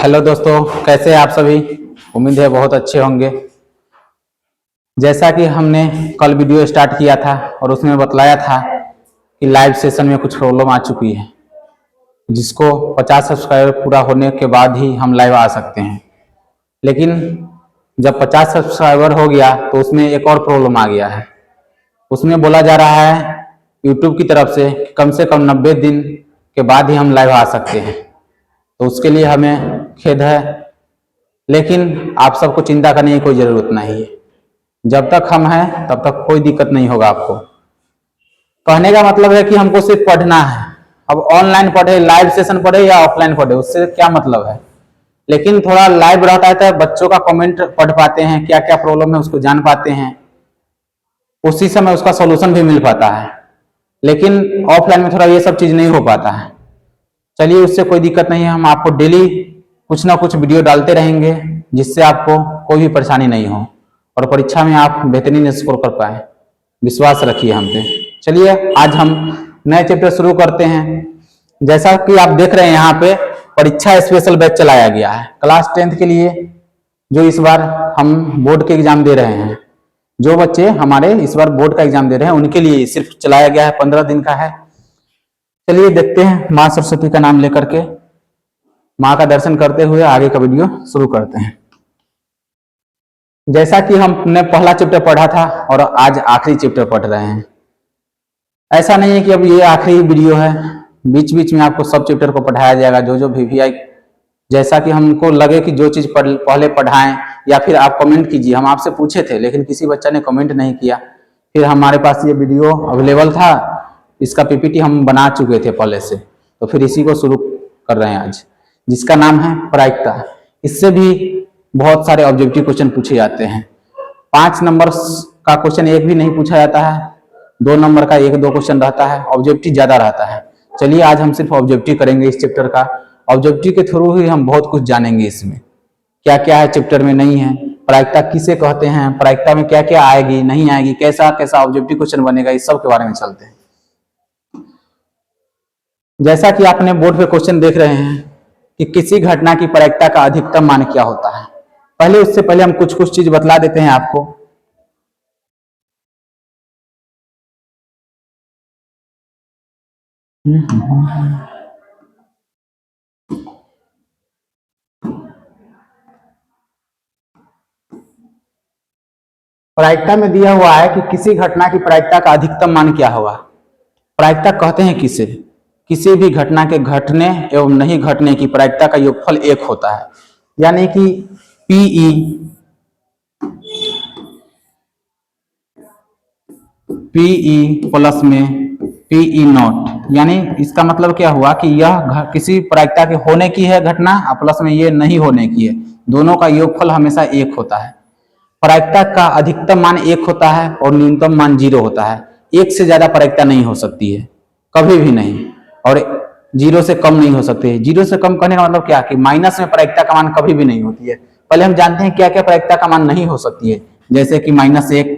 Hello दोस्तों, कैसे हैं आप सभी। उम्मीद है बहुत अच्छे होंगे। जैसा कि हमने कल वीडियो स्टार्ट किया था और उसमें बतलाया था कि लाइव सेशन में कुछ प्रॉब्लम आ चुकी है, जिसको 50 सब्सक्राइबर पूरा होने के बाद ही हम लाइव आ सकते हैं। लेकिन जब 50 सब्सक्राइबर हो गया तो उसमें एक और प्रॉब्लम आ गया है। उसमें बोला जा रहा है यूट्यूब की तरफ से कि कम 90 दिन के बाद ही हम लाइव आ सकते हैं। तो उसके लिए हमें खेद है, लेकिन आप सबको चिंता करने की कोई ज़रूरत नहीं है। जब तक हम हैं तब तक कोई दिक्कत नहीं होगा आपको। कहने का मतलब है कि हमको सिर्फ पढ़ना है। अब ऑनलाइन पढ़े, लाइव सेशन पढ़े या ऑफलाइन पढ़े, उससे क्या मतलब है। लेकिन थोड़ा लाइव रहता है तो बच्चों का कमेंट पढ़ पाते हैं, क्या क्या प्रॉब्लम है उसको जान पाते हैं, उसी समय उसका सोल्यूशन भी मिल पाता है। लेकिन ऑफलाइन में थोड़ा ये सब चीज़ नहीं हो पाता है। चलिए, उससे कोई दिक्कत नहीं है। हम आपको डेली कुछ ना कुछ वीडियो डालते रहेंगे जिससे आपको कोई भी परेशानी नहीं हो और परीक्षा में आप बेहतरीन स्कोर कर पाए। विश्वास रखिए हम पे। चलिए, आज हम नए चैप्टर शुरू करते हैं। जैसा कि आप देख रहे हैं यहाँ पे परीक्षा स्पेशल बैच चलाया गया है क्लास 10th के लिए, जो इस बार हम बोर्ड के एग्जाम दे रहे हैं। जो बच्चे हमारे इस बार बोर्ड का एग्जाम दे रहे हैं उनके लिए सिर्फ चलाया गया है, 15 दिन का है। चलिए देखते हैं, माँ सरस्वती का नाम लेकर के माँ का दर्शन करते हुए आगे का वीडियो शुरू करते हैं। जैसा कि हमने पहला चैप्टर पढ़ा था और आज आखिरी चैप्टर पढ़ रहे हैं। ऐसा नहीं है कि अब ये आखिरी वीडियो है, बीच बीच में आपको सब चैप्टर को पढ़ाया जाएगा। जो वीवीआई जैसा कि हमको लगे कि जो चीज पहले पढ़ाएं, या फिर आप कमेंट कीजिए। हम आपसे पूछे थे लेकिन किसी बच्चा ने कमेंट नहीं किया। फिर हमारे पास ये वीडियो अवेलेबल था, इसका पीपीटी हम बना चुके थे पहले से, तो फिर इसी को शुरू कर रहे हैं आज, जिसका नाम है प्रायिकता। इससे भी बहुत सारे ऑब्जेक्टिव क्वेश्चन पूछे जाते हैं। 5 नंबर का क्वेश्चन एक भी नहीं पूछा जाता है, 2 नंबर का 1-2 क्वेश्चन रहता है, ऑब्जेक्टिव ज्यादा रहता है। चलिए, आज हम सिर्फ ऑब्जेक्टिव करेंगे इस चैप्टर का। ऑब्जेक्टिव के थ्रू ही हम बहुत कुछ जानेंगे। इसमें क्या क्या है चैप्टर में नहीं है, प्रायिकता किसे कहते हैं, प्रायिकता में क्या क्या आएगी नहीं आएगी, कैसा कैसा ऑब्जेक्टिव क्वेश्चन बनेगा, इस सब के बारे में चलते हैं। जैसा कि आपने बोर्ड पे क्वेश्चन देख रहे हैं कि किसी घटना की प्रायिकता का अधिकतम मान क्या होता है। उससे पहले हम कुछ कुछ चीज बतला देते हैं आपको। प्रायिकता में दिया हुआ है कि किसी घटना की प्रायिकता का अधिकतम मान क्या होगा। प्रायिकता कहते हैं किसे, किसी भी घटना के घटने एवं नहीं घटने की प्रायिकता का योगफल 1 होता है। यानी कि पीई प्लस में पीई नॉट, यानी इसका मतलब क्या हुआ कि यह किसी प्रायिकता के होने की है घटना और प्लस में ये नहीं होने की है, दोनों का योगफल हमेशा 1 होता है। प्रायिकता का अधिकतम मान 1 होता है और न्यूनतम मान 0 होता है। 1 से ज्यादा प्रायिकता नहीं हो सकती है, कभी भी नहीं, और 0 से कम नहीं हो सकती है। 0 से कम कहने का मतलब क्या कि माइनस में प्रायिकता का मान कभी भी नहीं होती है। पहले हम जानते हैं क्या क्या प्रायिकता का मान नहीं हो सकती है। जैसे कि -1,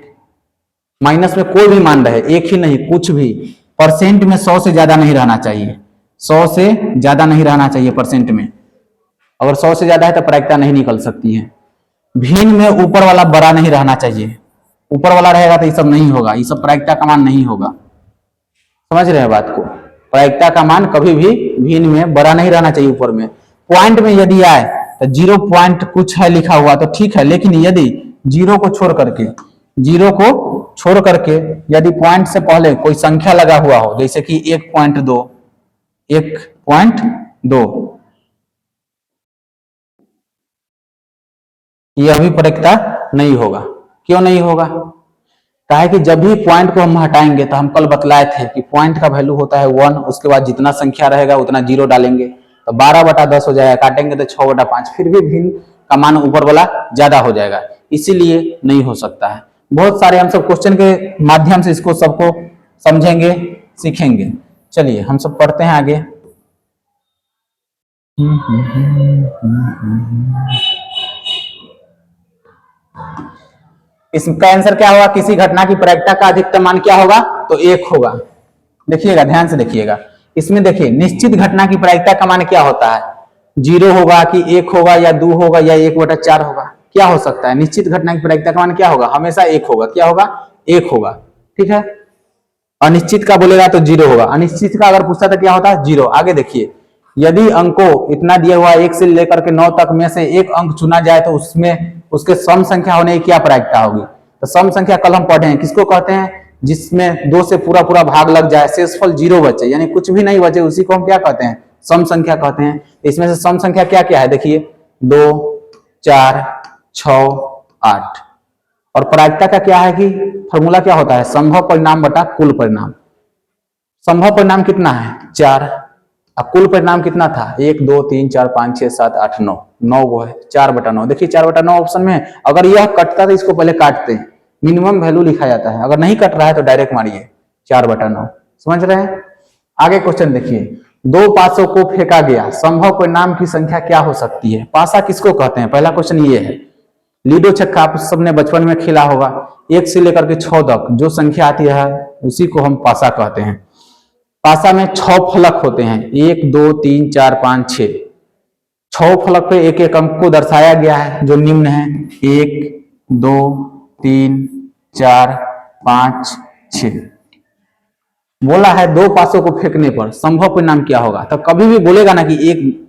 माइनस में कोई भी मान रहे, एक ही नहीं कुछ भी। परसेंट में 100 से ज्यादा नहीं रहना चाहिए, 100 से ज्यादा नहीं रहना चाहिए परसेंट में। अगर 100 से ज्यादा है तो प्रायिकता नहीं निकल सकती है। भिन्न में ऊपर वाला बड़ा नहीं रहना चाहिए, ऊपर वाला रहेगा तो ये सब नहीं होगा, ये सब प्रायिकता का मान नहीं होगा। समझ रहे हैं बात को। प्रायिकता का मान कभी भी भिन्न में बड़ा नहीं रहना चाहिए ऊपर में। पॉइंट में यदि आए तो 0 पॉइंट कुछ है लिखा हुआ तो ठीक है, लेकिन यदि 0 को छोड़ करके यदि पॉइंट से पहले कोई संख्या लगा हुआ हो, जैसे कि 1.2, यह भी प्रायिकता नहीं होगा। क्यों नहीं होगा? कहा कि जब भी पॉइंट को हम हटाएंगे, तो हम कल बतलाए थे कि पॉइंट का वैल्यू होता है 1, उसके बाद जितना संख्या रहेगा उतना 0 डालेंगे तो 12/10 हो जाएगा, काटेंगे तो 6/5, फिर भी भिन्न का मान ऊपर वाला ज्यादा हो जाएगा, इसीलिए नहीं हो सकता है। बहुत सारे हम सब क्वेश्चन के माध्यम से इसको सबको समझेंगे, सीखेंगे। चलिए हम सब पढ़ते हैं आगे। इसका आंसर क्या होगा? किसी घटना की प्रायिकता का अधिकतम मान क्या होगा? तो 1 होगा। देखिएगा, ध्यान से देखिएगा। इसमें देखिए, निश्चित घटना की प्रायिकता का मान क्या होता है? जीरो होगा कि एक होगा या दो होगा या 1/4 होगा? क्या हो सकता है? निश्चित घटना की प्रायिकता का मान क्या होगा? हमेशा एक होगा। क्या होगा? एक होगा। ठीक है। अनिश्चित का बोलेगा तो जीरो होगा। अनिश्चित का अगर पूछता तो क्या होता है? जीरो। आगे देखिए, यदि अंकों इतना दिया हुआ 1 से लेकर के 9 तक में से एक अंक चुना जाए तो उसमें उसके सम संख्या होने की क्या प्रायिकता होगी? तो सम संख्या कल हम पढ़े हैं, किसको कहते हैं? जिसमें 2 से पूरा पूरा भाग लग जाए, शेषफल जीरो बचे, यानी कुछ भी नहीं बचे, उसी को हम क्या कहते हैं? सम संख्या कहते हैं। इसमें से सम संख्या क्या क्या है? देखिए, 2, 4, 6, 8। और प्रायिकता का क्या है कि फॉर्मूला क्या होता है? संभव परिणाम बटा कुल परिणाम। संभव परिणाम कितना है? 4। अब कुल परिणाम कितना था? 1, 2, 3, 4, 5, 6, 7, 8, 9। 9 वो है 4/9। देखिए 4/9 ऑप्शन में है। अगर यह कटता तो इसको पहले काटते हैं, मिनिमम वैल्यू लिखा जाता है। अगर नहीं कट रहा है तो डायरेक्ट मारिए 4/9। समझ रहे हैं? आगे क्वेश्चन देखिए, 2 पासों को फेंका गया, संभव परिणाम की संख्या क्या हो सकती है? पासा किसको कहते हैं? पहला क्वेश्चन ये है। लीडो छक्का आप सबने बचपन में खेला होगा। 1 से लेकर के 6 तक जो संख्या आती है उसी को हम पासा कहते हैं। पासा में 6 फलक होते हैं, 1, 2, 3, 4, 5, 6। 6 फलक पे एक एक अंक को दर्शाया गया है जो निम्न है: 1, 2, 3, 4, 5, 6। बोला है 2 पासों को फेंकने पर संभव परिणाम क्या होगा? तो कभी भी बोलेगा ना कि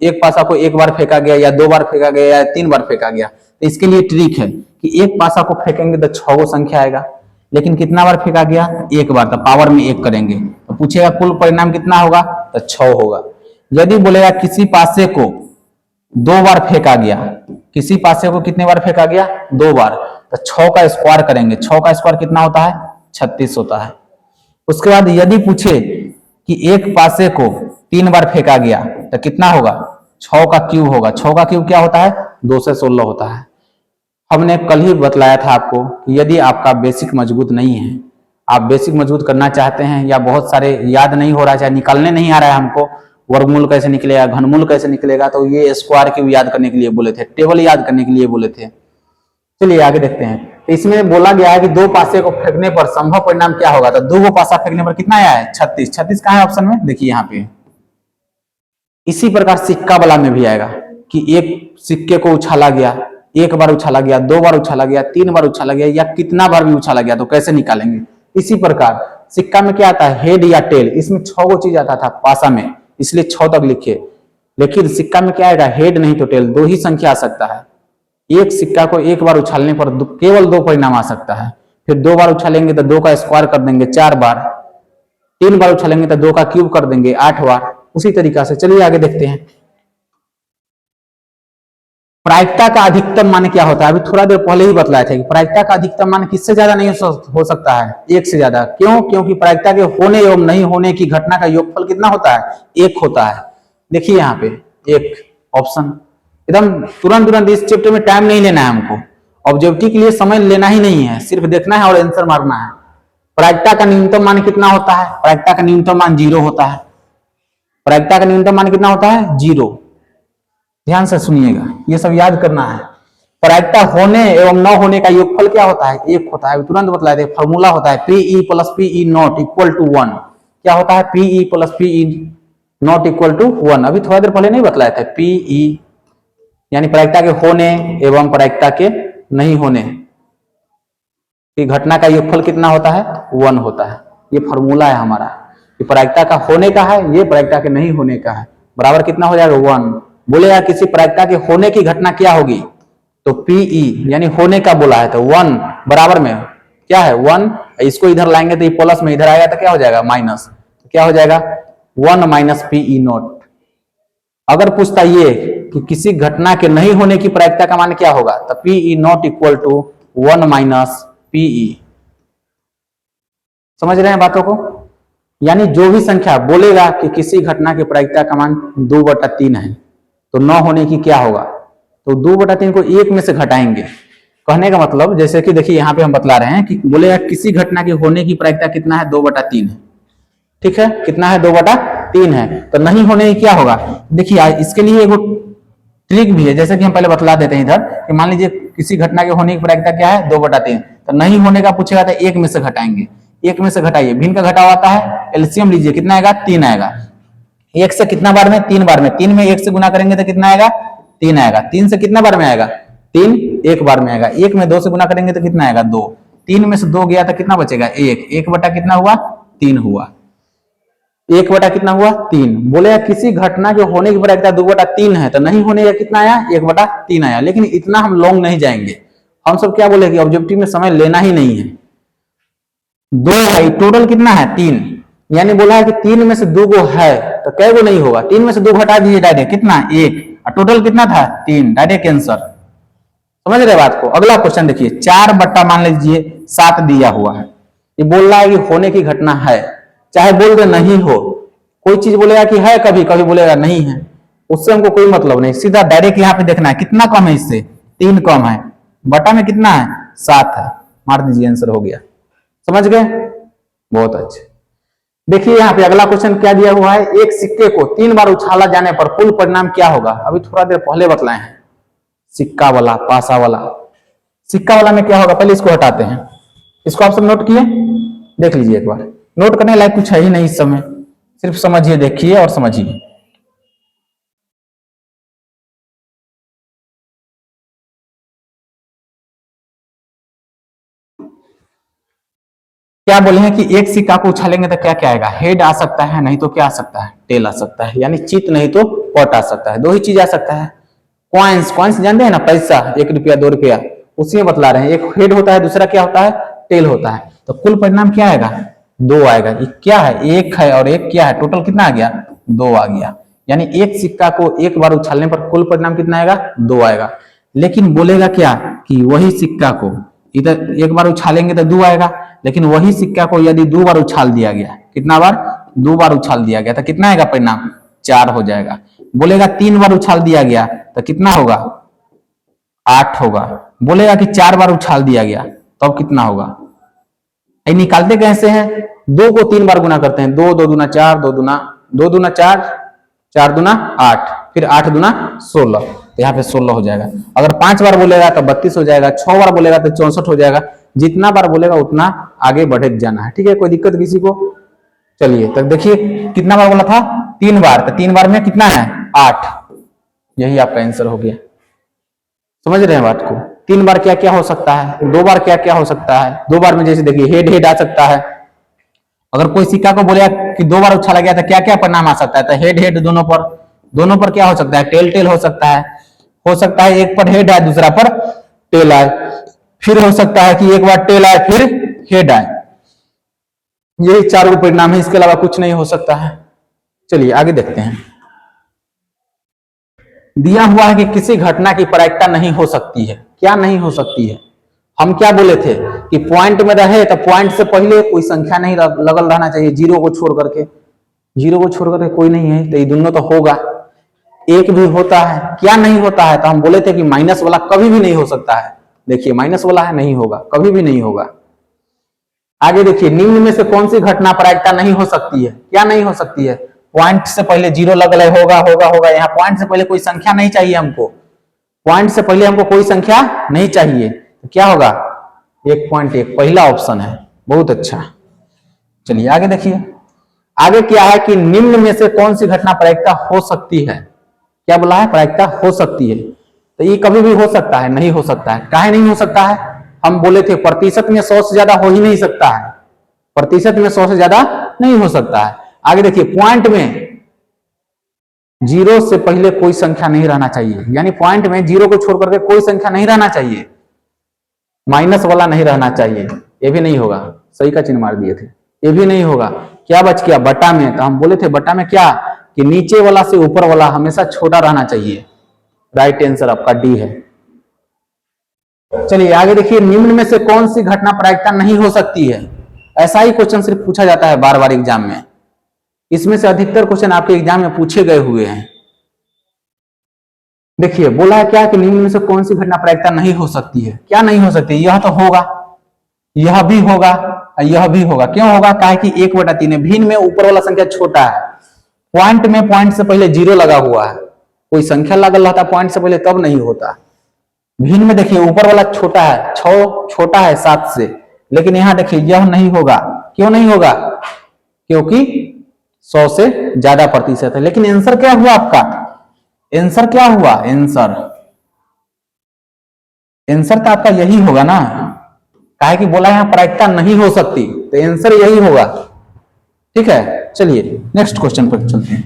एक पासा को 1 बार फेंका गया या 2 बार फेंका गया या 3 बार फेंका गया, तो इसके लिए ट्रिक है कि एक पासा को फेंकेंगे तो 6 को संख्या आएगा, लेकिन कितना बार फेंका गया? 1 बार, तो पावर में 1 करेंगे तो पूछेगा कुल परिणाम कितना होगा? तो 6 होगा। यदि बोलेगा किसी पासे को 2 बार फेंका गया, किसी पासे को कितने बार फेंका गया? 2 बार, तो 6 का स्क्वायर करेंगे। 6 का स्क्वायर कितना होता है? 36 होता है। उसके बाद यदि पूछे कि एक पासे को 3 बार फेंका गया तो कितना होगा? 6 का क्यूब होगा। 6 का क्यूब क्या होता है? 2 से 16 होता है। हमने कल ही बतलाया था आपको कि यदि आपका बेसिक मजबूत नहीं है, आप बेसिक मजबूत करना चाहते हैं या बहुत सारे याद नहीं हो रहा है, चाहे निकालने नहीं आ रहा है हमको, वर्गमूल कैसे निकलेगा, घनमूल कैसे निकलेगा, तो ये स्क्वायर क्यूब याद करने के लिए बोले थे, टेबल याद करने के लिए बोले थे। चलिए आगे देखते हैं। इसमें बोला गया है कि 2 पासे को फेंकने पर संभव परिणाम क्या होगा? तो 2 पासा फेंकने पर कितना आया है? 36। 36 कहाँ है ऑप्शन में? देखिए यहाँ पे। इसी प्रकार सिक्का वाला में भी आएगा कि एक सिक्के को उछाला गया, 1 बार उछाला गया, 2 बार उछाला गया, 3 बार उछाला गया या कितना बार भी उछाला गया, तो कैसे निकालेंगे? इसी प्रकार सिक्का में क्या आता है? हेड या टेल। इसमें 6 को चीज आता था पासा में, इसलिए 6 तक लिखे। लेकिन सिक्का में क्या आएगा? हेड नहीं तो टेल, 2 ही संख्या आ सकता है। एक सिक्का को 1 बार उछालने पर केवल 2 परिणाम आ सकता है। फिर 2 बार उछालेंगे तो 2 का स्क्वायर कर देंगे 4 बार, 3 बार उछालेंगे तो 2 का क्यूब कर देंगे 8 बार। उसी तरीका से चलिए आगे देखते हैं। प्रायिकता का अधिकतम मान क्या होता है? अभी थोड़ा देर पहले ही बतलाया था कि प्रायिकता का अधिकतम मान किससे ज्यादा नहीं हो सकता है? 1 से ज्यादा। क्यों? क्योंकि प्रायिकता के होने एवं नहीं होने की घटना का योगफल कितना होता है? 1 होता है। देखिए यहाँ पे एक ऑप्शन, एकदम तुरंत इस चैप्टर में टाइम नहीं लेना है हमको, ऑब्जेक्टिव के लिए समय लेना ही नहीं है, सिर्फ देखना है और आंसर मारना है। प्रायिकता का न्यूनतम मान कितना होता है? प्रायिकता का न्यूनतम मान 0 होता है। प्रायिकता का न्यूनतम मान कितना होता है? 0। ध्यान से सुनिएगा, ये सब याद करना है। प्रायिकता होने एवं न होने का योगफल क्या होता है? 1 होता है। तुरंत बतलाए थे, फॉर्मूला होता है PE + PE not equal to 1। क्या होता है? PE + PE not equal to 1। अभी थोड़ा देर पहले नहीं बतलाए थे। PE यानी प्रायिकता के होने एवं प्रायिकता के नहीं होने की घटना का योगफल कितना होता है? 1 होता है। ये फॉर्मूला है हमारा कि प्रायिकता का होने का है, ये प्रायिकता के नहीं होने का है, बराबर कितना हो जाएगा? 1। बोलेगा किसी प्रायिकता के होने की घटना क्या होगी, तो PE यानी होने का बोला है तो 1 बराबर में क्या है? 1। इसको इधर लाएंगे तो ये प्लस में इधर आएगा तो क्या हो जाएगा? माइनस। क्या हो जाएगा? 1 - PE नॉट। अगर पूछता ये कि किसी घटना के नहीं होने की प्रायिकता का मान क्या होगा, तो PE not equal to 1 - PE। समझ रहे हैं बातों को? यानी जो भी संख्या बोलेगा कि किसी घटना की प्रायिकता का मान 2/3 है, तो न होने की क्या होगा, तो 2/3 को 1 में से घटाएंगे। कहने का मतलब जैसे कि देखिए यहाँ पे हम बतला रहे हैं कि बोलेगा किसी घटना के होने की प्रायिकता कितना है? 2/3 है। ठीक है, कितना है? 2/3 है। तो नहीं होने की क्या होगा? देखिए इसके लिए एक ट्रिक भी है, जैसे कि हम पहले बतला देते हैं इधर कि मान लीजिए किसी घटना के होने की प्रायिकता क्या है? 2/3। तो नहीं होने का पूछेगा तो 1 में से घटाएंगे। 1 में से घटाइए, भिन्न का घटाव आता है, एलसीएम लीजिए, कितना आएगा? 3 आएगा। एक से कितना बार में? 3 बार में। 3 में 1 से गुना करेंगे तो कितना आएगा? 3 आएगा। 3 से कितना बार में आएगा? 3 एक बार में आएगा। 1 में 2 से गुना करेंगे तो कितना आएगा? 2। 3 में से 2 गया तो कितना बचेगा? 1। 1 बटा कितना हुआ? 3 हुआ। 1 बटा कितना हुआ? 3। बोलेगा किसी घटना के होने की प्रायिकता 2/3 है, तो नहीं होने का कितना आया? 1/3 आया। लेकिन इतना हम लॉन्ग नहीं जाएंगे, हम सब क्या बोले कि ऑब्जेक्टिव में समय लेना ही नहीं है। 2 है, टोटल कितना है? 3। यानी बोला है कि 3 में से 2 गो है, तो कै गो नहीं होगा? 3 में से 2 घटा दीजिए डायरेक्ट, कितना? 1। और टोटल कितना था? 3। Direct answer. समझ रहे बात को? अगला क्वेश्चन देखिए, 4 बट्टा मान लीजिए 7 दिया हुआ है। ये बोल रहा है कि होने की घटना है, चाहे बोल दे नहीं हो। कोई चीज बोलेगा कि है, कभी कभी बोलेगा नहीं है, उससे हमको कोई मतलब नहीं। सीधा डायरेक्ट यहाँ पे देखना है कितना कम है, इससे 3 कम है। बटा में कितना है? 7 है। मार दीजिए, आंसर हो गया। समझ गए? बहुत अच्छे। देखिए यहाँ पे अगला क्वेश्चन क्या दिया हुआ है, एक सिक्के को 3 बार उछाला जाने पर कुल परिणाम क्या होगा? अभी थोड़ा देर पहले बतलाए हैं। सिक्का वाला, पासा वाला। सिक्का वाला में क्या होगा? पहले इसको हटाते हैं। इसको आप सब नोट किए? देख लीजिए एक बार। नोट करने लायक कुछ है ही नहीं इस समय, सिर्फ समझिए, देखिए और समझिए। क्या बोले हैं कि एक सिक्का को उछालेंगे तो क्या क्या आएगा? हेड आ सकता है, नहीं तो क्या आ सकता है? टेल आ सकता है। यानी चित नहीं तो पट आ सकता है। 2 ही चीज आ सकता है। कॉइन्स, कॉइन्स जानते हैं ना, पैसा, 1 रुपया 2 रुपया, उसी में बतला रहे हैं। एक हेड होता है, दूसरा क्या होता है? टेल होता है। तो कुल परिणाम क्या आएगा? 2 आएगा। ये क्या है? 1 है और 1 क्या है? टोटल कितना आ गया? 2 आ गया। यानी एक सिक्का को 1 बार उछालने पर कुल परिणाम कितना आएगा? 2 आएगा। लेकिन बोलेगा क्या कि वही सिक्का को इधर 1 बार उछालेंगे तो 2 आएगा, लेकिन वही सिक्का को यदि 2 बार उछाल दिया गया, कितना बार? 2 बार उछाल दिया गया, तो कितना आएगा परिणाम? 4 हो जाएगा। बोलेगा 3 बार उछाल दिया गया तो कितना होगा? 8 होगा। बोलेगा कि 4 बार उछाल दिया गया तब कितना होगा? निकालते कैसे हैं? 2 को 3 बार गुना करते हैं। 2 2 दूना 4, 2 दूना 4, 4 दूना 8, फिर 8 दूना 16, तो यहाँ पे 16 हो जाएगा। अगर 5 बार बोलेगा तो 32 हो जाएगा। 6 बार बोलेगा तो 64 हो जाएगा। जितना बार बोलेगा उतना आगे बढ़े जाना है। ठीक है, कोई दिक्कत किसी को? चलिए तब देखिए, कितना बार बोला था? 3 बार। तो 3 बार में कितना है? 8। यही आपका आंसर हो गया। समझ रहे हैं बात को? 3 बार क्या क्या हो सकता है? 2 बार क्या क्या हो सकता है? 2 बार में जैसे देखिए हेड हेड आ सकता है। अगर कोई सिक्का को बोलेगा कि 2 बार उछाला गया तो क्या क्या परिणाम आ सकता है? तो हेड हेड दोनों पर क्या हो सकता है? टेल टेल हो सकता है। हो सकता है एक पर हेड आए, दूसरा पर टेल आए। फिर हो सकता है कि एक बार टेल आए फिर हेड आए। यही 4 परिणाम है, इसके अलावा कुछ नहीं हो सकता है। चलिए आगे देखते हैं। दिया हुआ है कि किसी घटना की प्रायिकता नहीं हो सकती है। क्या नहीं हो सकती है? हम क्या बोले थे कि पॉइंट में रहे तो पॉइंट से पहले कोई संख्या नहीं लगल रहना चाहिए। 0 को छोड़ करके, 0 को छोड़ करके कोई नहीं है, तो ये दोनों तो होगा। 1 भी होता है। क्या नहीं होता है? तो हम बोले थे कि माइनस वाला कभी भी नहीं हो सकता है। देखिए माइनस वाला है, नहीं होगा, कभी भी नहीं होगा। आगे देखिए, निम्न में से कौन सी घटना प्रायिकता नहीं हो सकती है? क्या नहीं हो सकती है? पॉइंट से पहले 0 लगल है, होगा होगा होगा। यहाँ पॉइंट से पहले कोई संख्या नहीं चाहिए हमको। पॉइंट से पहले हमको कोई संख्या नहीं चाहिए, तो क्या होगा? 1.1 पहला ऑप्शन है। बहुत अच्छा। चलिए आगे देखिए, आगे क्या है कि निम्न में से कौन सी घटना प्रायिकता हो सकती है? क्या बोला है? प्रायिकता हो सकती है। तो ये कभी भी हो सकता है? नहीं हो सकता है। काहे नहीं हो सकता है? हम बोले थे प्रतिशत में 100 से ज्यादा हो ही नहीं सकता है। प्रतिशत में 100 से ज्यादा नहीं हो सकता है। आगे देखिए, पॉइंट में 0 से पहले कोई संख्या नहीं रहना चाहिए। यानी पॉइंट में 0 को छोड़ करके कोई संख्या नहीं रहना चाहिए। माइनस वाला नहीं रहना चाहिए। ये भी नहीं होगा। सही का चिन्ह मार दिए थे। ये भी नहीं होगा। क्या बच गया? बटा में। तो हम बोले थे बटा में क्या कि नीचे वाला से ऊपर वाला हमेशा छोटा रहना चाहिए। राइट आंसर आपका डी है। चलिए आगे देखिए, निम्न में से कौन सी घटना प्रायिकता नहीं हो सकती है? ऐसा ही क्वेश्चन सिर्फ पूछा जाता है बार बार एग्जाम में। इसमें से अधिकतर क्वेश्चन आपके एग्जाम में पूछे गए हुए हैं। देखिए बोला है क्या कि निम्न में से कौन सी घटना प्रायिकता नहीं हो सकती है? क्या नहीं हो सकती? यह तो होगा, यह भी होगा, यह भी होगा। क्यों होगा? काहे कि 1/3 है। भिन्न में ऊपर वाला संख्या छोटा है। पॉइंट में पॉइंट से पहले 0 लगा हुआ है। कोई संख्या लगल रहता पॉइंट से पहले तब नहीं होता। भिन्न में देखिए ऊपर वाला छोटा है, 6 छोटा है 7 से, लेकिन यहां देखिए यह नहीं होगा। क्यों नहीं होगा? क्योंकि 100 से ज्यादा प्रतिशत है। लेकिन आंसर क्या हुआ आपका? आंसर क्या हुआ? आंसर तो आपका यही होगा ना, काहे कि बोला यहां प्रायिकता नहीं हो सकती, तो आंसर यही होगा। ठीक है, चलिए नेक्स्ट क्वेश्चन पर चलते हैं।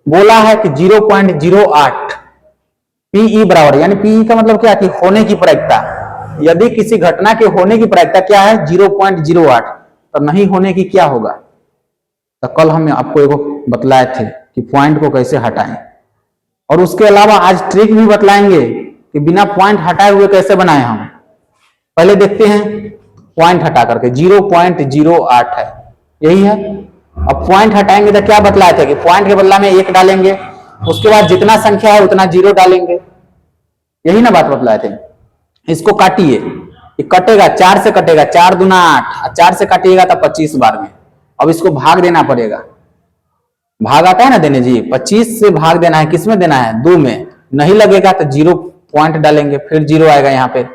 बोला है कि 0.08 पीई बराबर, यानी पीई का मतलब क्या कि होने की प्रायिकता। यदि किसी घटना के होने की प्रायिकता क्या है 0.08, तो नहीं होने की क्या होगा? तो कल हम आपको एगो बतलाए थे कि पॉइंट को कैसे हटाएं, और उसके अलावा आज ट्रिक भी बतलाएंगे कि बिना पॉइंट हटाए हुए कैसे बनाए हम। पहले देखते हैं पॉइंट हटा करके, 0.08 है, यही है। अब पॉइंट हटाएंगे तो क्या बतलाए थे कि पॉइंट के बदला में 1 डालेंगे, उसके बाद जितना संख्या है उतना 0 डालेंगे, यही ना बात बतलाए थे। इसको काटिए, ये कटेगा 4 से कटेगा, 4 दूना 8, 4 से काटिएगा तो 25 बार में। अब इसको भाग देना पड़ेगा, भाग आता है ना देने जी, 25 से भाग देना है, किसमें देना है? 2 में। नहीं लगेगा तो 0 पॉइंट डालेंगे, फिर 0 आएगा यहाँ पे।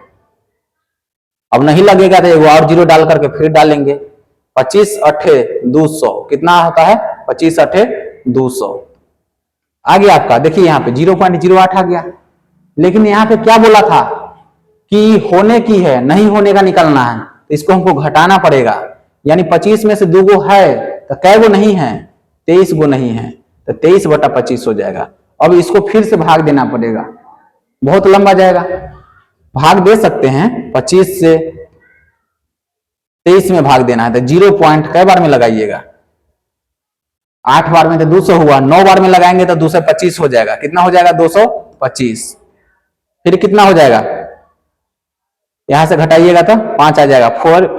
अब नहीं लगेगा तो एगो और 0 डाल करके फिर डालेंगे। 25 अठे 200 कितना होता है? 25 अठे 200 आ गया आपका। देखिए यहाँ पे 0.08 आ गया, लेकिन यहाँ पे क्या बोला था कि होने की है, नहीं होने का निकलना है, तो इसको हमको घटाना पड़ेगा। यानी 25 में से 2 गो है तो कै गो नहीं है? 23 गो नहीं है, तो 23/25 हो जाएगा। अब इसको फिर से भाग देना पड़ेगा, बहुत लंबा जाएगा। भाग दे सकते हैं, 25 से 23 में भाग देना है तो 0 पॉइंट कै बार में लगाइएगा? 8 बार में तो 200 हुआ, 9 बार में लगाएंगे तो 225 हो जाएगा। कितना हो जाएगा? 225। फिर कितना हो जाएगा? यहां से घटाइएगा तो 5 आ जाएगा,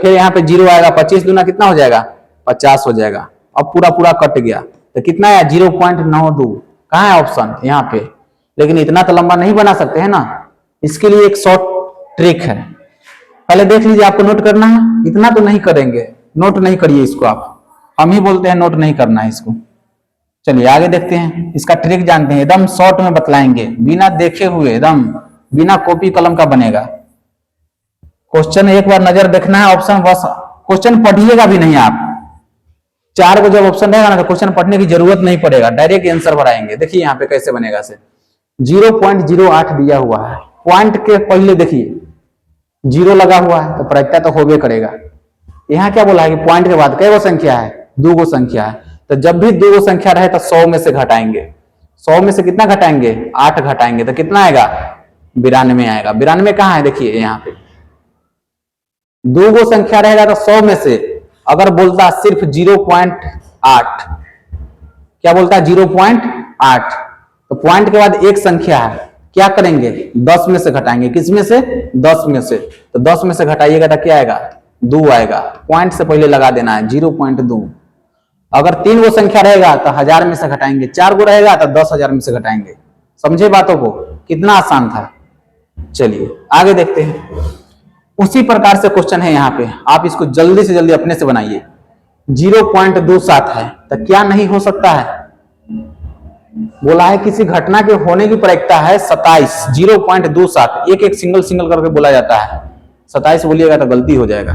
फिर यहाँ पे 0 आएगा, 25 दूना कितना हो जाएगा? 50 हो जाएगा। अब पूरा पूरा कट गया तो कितना है? 0.92। कहाँ है ऑप्शन? यहाँ पे। लेकिन इतना तो लंबा नहीं बना सकते है ना, इसके लिए एक शॉर्ट ट्रिक है, पहले देख लीजिए। आपको नोट करना है, इतना तो नहीं करेंगे, नोट नहीं करिए इसको आप, हम ही बोलते हैं नोट नहीं करना है इसको। चलिए आगे देखते हैं, इसका ट्रिक जानते हैं, एकदम शॉर्ट में बतलाएंगे, बिना देखे हुए, एकदम बिना कॉपी कलम का बनेगा। क्वेश्चन एक बार नजर देखना है, ऑप्शन बस क्वेश्चन पढ़िएगा भी नहीं आप। 4 को जब ऑप्शन रहेगा ना तो क्वेश्चन पढ़ने की जरूरत नहीं पड़ेगा, डायरेक्ट आंसर भराएंगे। देखिए यहाँ पे कैसे बनेगा से 0.08 दिया हुआ है, पॉइंट के पहले देखिए 0 लगा हुआ है तो प्रायिकता तो होबे करेगा। यहाँ क्या बोला है कि पॉइंट के बाद कई गो संख्या है? 2 गो संख्या है, तो जब भी 2 गो संख्या रहे तो 100 में से घटाएंगे। 100 में से कितना घटाएंगे? 8 घटाएंगे तो कितना आएगा? 92 आएगा। 92 कहाँ है? देखिए यहाँ पे 2 गो संख्या रहेगा तो 100 में से अगर बोलता सिर्फ 0.8, क्या बोलता है? 0.8, तो पॉइंट के बाद एक संख्या है, क्या करेंगे? 10 में से घटाएंगे। किस में से? 10 में से। तो 10 में से घटाइएगा तो क्या आएगा? 2 आएगा। पॉइंट से पहले लगा देना है 0.2। अगर 3 गो संख्या रहेगा तो 1000 में से घटाएंगे, 4 गो रहेगा तो 10,000 में से घटाएंगे। समझे बातों को? कितना आसान था। चलिए आगे देखते हैं, उसी प्रकार से क्वेश्चन है यहाँ पे, आप इसको जल्दी से जल्दी अपने से बनाइए। 0.27 है तो क्या नहीं हो सकता है? बोला है किसी घटना के होने की प्रायिकता है 27, 0.27, एक एक सिंगल सिंगल करके बोला जाता है, 27 बोलिएगा तो गलती हो जाएगा।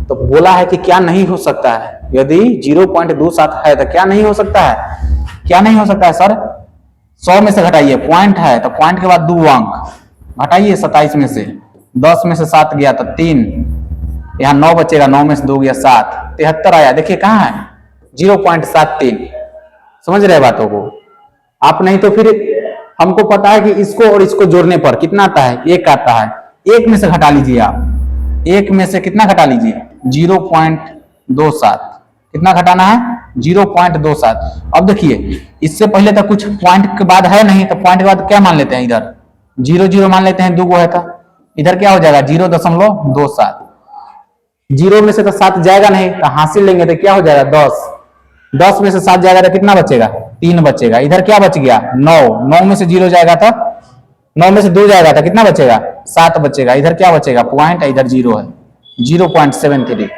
तो बोला है कि क्या नहीं हो सकता है? यदि 0.27 है तो क्या नहीं हो सकता है? क्या नहीं हो सकता है सर? 100 में से घटाइए, पॉइंट है तो पॉइंट के बाद 2 अंक घटाइए, 27 में से 10 में से 7 गया तो 3, यहाँ 9 बचेगा, 9 में से 2 गया 7, 73 आया। देखिए कहाँ है? 0.73। समझ रहे बातों को आप? नहीं तो फिर हमको पता है कि इसको और इसको जोड़ने पर कितना आता है? 1 आता है। 1 में से घटा लीजिए आप, 1 में से कितना घटा लीजिए? 0.27। कितना घटाना है? 0.27। अब देखिए इससे पहले तो कुछ पॉइंट के बाद है नहीं, तो पॉइंट के बाद क्या मान लेते हैं? इधर 0 मान लेते हैं, 2 गो है तो इधर क्या हो जाएगा? 0.27। 0 में से तो 7 जाएगा नहीं, तो हासिल लेंगे तो क्या हो जाएगा? 10। 10 में से 7 जाएगा तो कितना बचेगा? 3 बचेगा। इधर क्या बच गया? 9। 9 में से 0 जाएगा तो 9 में से 2 जाएगा तो कितना बचेगा? 7 बचेगा। इधर क्या बचेगा? पॉइंट है, इधर 0 है, 0.73।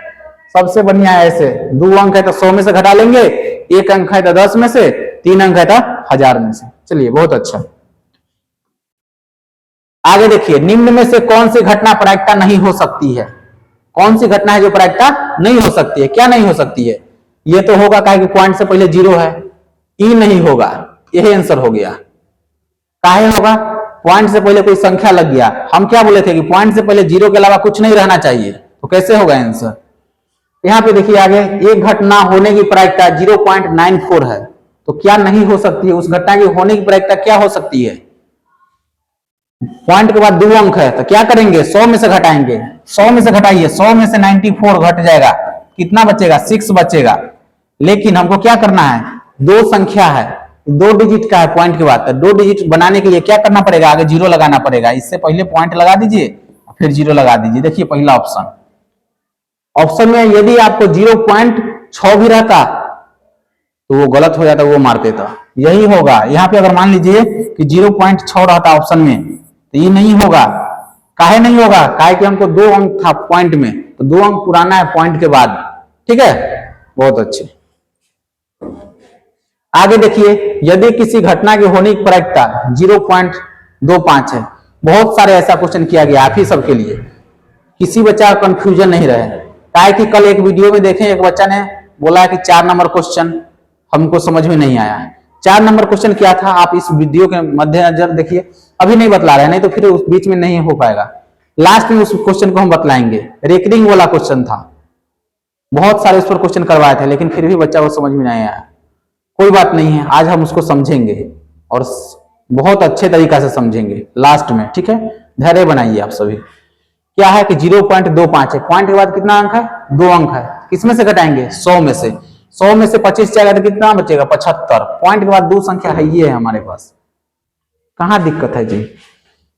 सबसे बढ़िया है ऐसे, 2 अंक है तो 100 में से घटा लेंगे, 1 अंक है तो 10 में से, 3 अंक है तो 1000 में से। चलिए बहुत अच्छा। आगे देखिए, निम्न में से कौन सी घटना प्रायिकता नहीं हो सकती है? कौन सी घटना है जो प्रायिकता नहीं हो सकती है? क्या नहीं हो सकती है? ये तो होगा काहे कि पॉइंट से पहले जीरो है, ई नहीं होगा, यही आंसर हो गया। काहे होगा, पॉइंट से पहले कोई संख्या लग गया। हम क्या बोले थे कि पॉइंट से पहले जीरो के अलावा कुछ नहीं रहना चाहिए, तो कैसे होगा आंसर। यहाँ पे देखिए आगे, एक घटना होने की प्रायिकता 0.94 है, तो क्या नहीं हो सकती है, उस घटना की होने की प्रायिकता क्या हो सकती है। पॉइंट के बाद 2 अंक है, तो क्या करेंगे, 100 में से घटाएंगे, 100 में से घटाइए, 100 में से 94 घट जाएगा, कितना बचेगा, 6 बचेगा। लेकिन हमको क्या करना है, दो संख्या है, 2 डिजिट का है पॉइंट के बाद, 2 डिजिट बनाने के लिए क्या करना पड़ेगा, आगे जीरो लगाना पड़ेगा। इससे पहले पॉइंट लगा दीजिए, फिर जीरो लगा दीजिए। देखिए पहला ऑप्शन, ऑप्शन में यदि आपको 0.6 भी रहता तो वो गलत हो जाता, वो मार देता, यही होगा। यहाँ पे अगर मान लीजिए कि 0.6 रहता ऑप्शन में, तो ये नहीं होगा। काहे नहीं होगा, काहे कि हमको 2 अंक था पॉइंट में, तो 2 अंक पुराना है पॉइंट के बाद। ठीक है, बहुत अच्छे। आगे देखिए, यदि किसी घटना की होने की प्रायिकता 0.25 है, बहुत सारे ऐसा क्वेश्चन किया गया आप ही सबके लिए, किसी बच्चा का कंफ्यूजन नहीं रहे। काहे कि कल एक वीडियो में देखें, एक बच्चा ने बोला है कि 4 नंबर क्वेश्चन हमको समझ में नहीं आया है। 4 नंबर क्वेश्चन क्या था, आप इस वीडियो के मद्देनजर देखिए, अभी नहीं बतला रहे हैं, नहीं तो फिर उस बीच में नहीं हो पाएगा। लास्ट में उस क्वेश्चन को हम बतलाएंगे। रेकरिंग वाला क्वेश्चन था, बहुत सारे उस पर क्वेश्चन करवाए थे, लेकिन फिर भी बच्चा को समझ में नहीं आया। कोई बात नहीं है, आज हम उसको समझेंगे और बहुत अच्छे तरीका से समझेंगे लास्ट में। ठीक है, धैर्य बनाइए आप सभी। क्या है कि 0.25 है, पॉइंट के बाद कितना अंक है, 2 अंक है, किसमें से घटाएंगे, 100 में से। 100 में से 25 जाएगा तो कितना बचेगा, 75। पॉइंट के बाद 2 संख्या है, ये है हमारे पास, कहां दिक्कत है जी।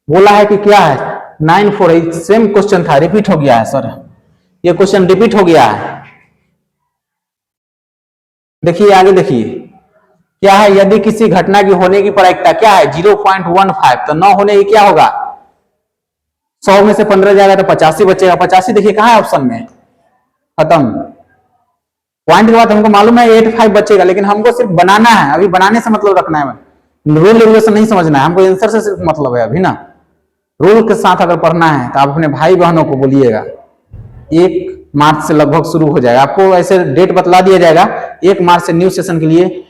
बोला है कि क्या है, 94, सेम क्वेश्चन था, रिपीट हो गया है सर, ये क्वेश्चन रिपीट हो गया है। देखिए आगे देखिए, क्या है, यदि किसी घटना की होने की प्रायिकता क्या है, 0.15, तो न होने की क्या होगा, 100 में से 15 जाएगा तो 85 बचेगा। 85 देखिए कहां है ऑप्शन में, खत्म। पॉइंट के बाद हमको मालूम है 85 बचेगा, लेकिन हमको सिर्फ बनाना है, अभी बनाने से मतलब रखना है, रूल रेगुलेशन नहीं समझना है हमको, आंसर से सिर्फ मतलब है अभी ना। रूल के साथ अगर पढ़ना है तो आप अपने भाई बहनों को बोलिएगा, 1 मार्च से लगभग शुरू हो जाएगा, आपको ऐसे डेट बतला दिया जाएगा। 1 मार्च से न्यू सेशन के लिए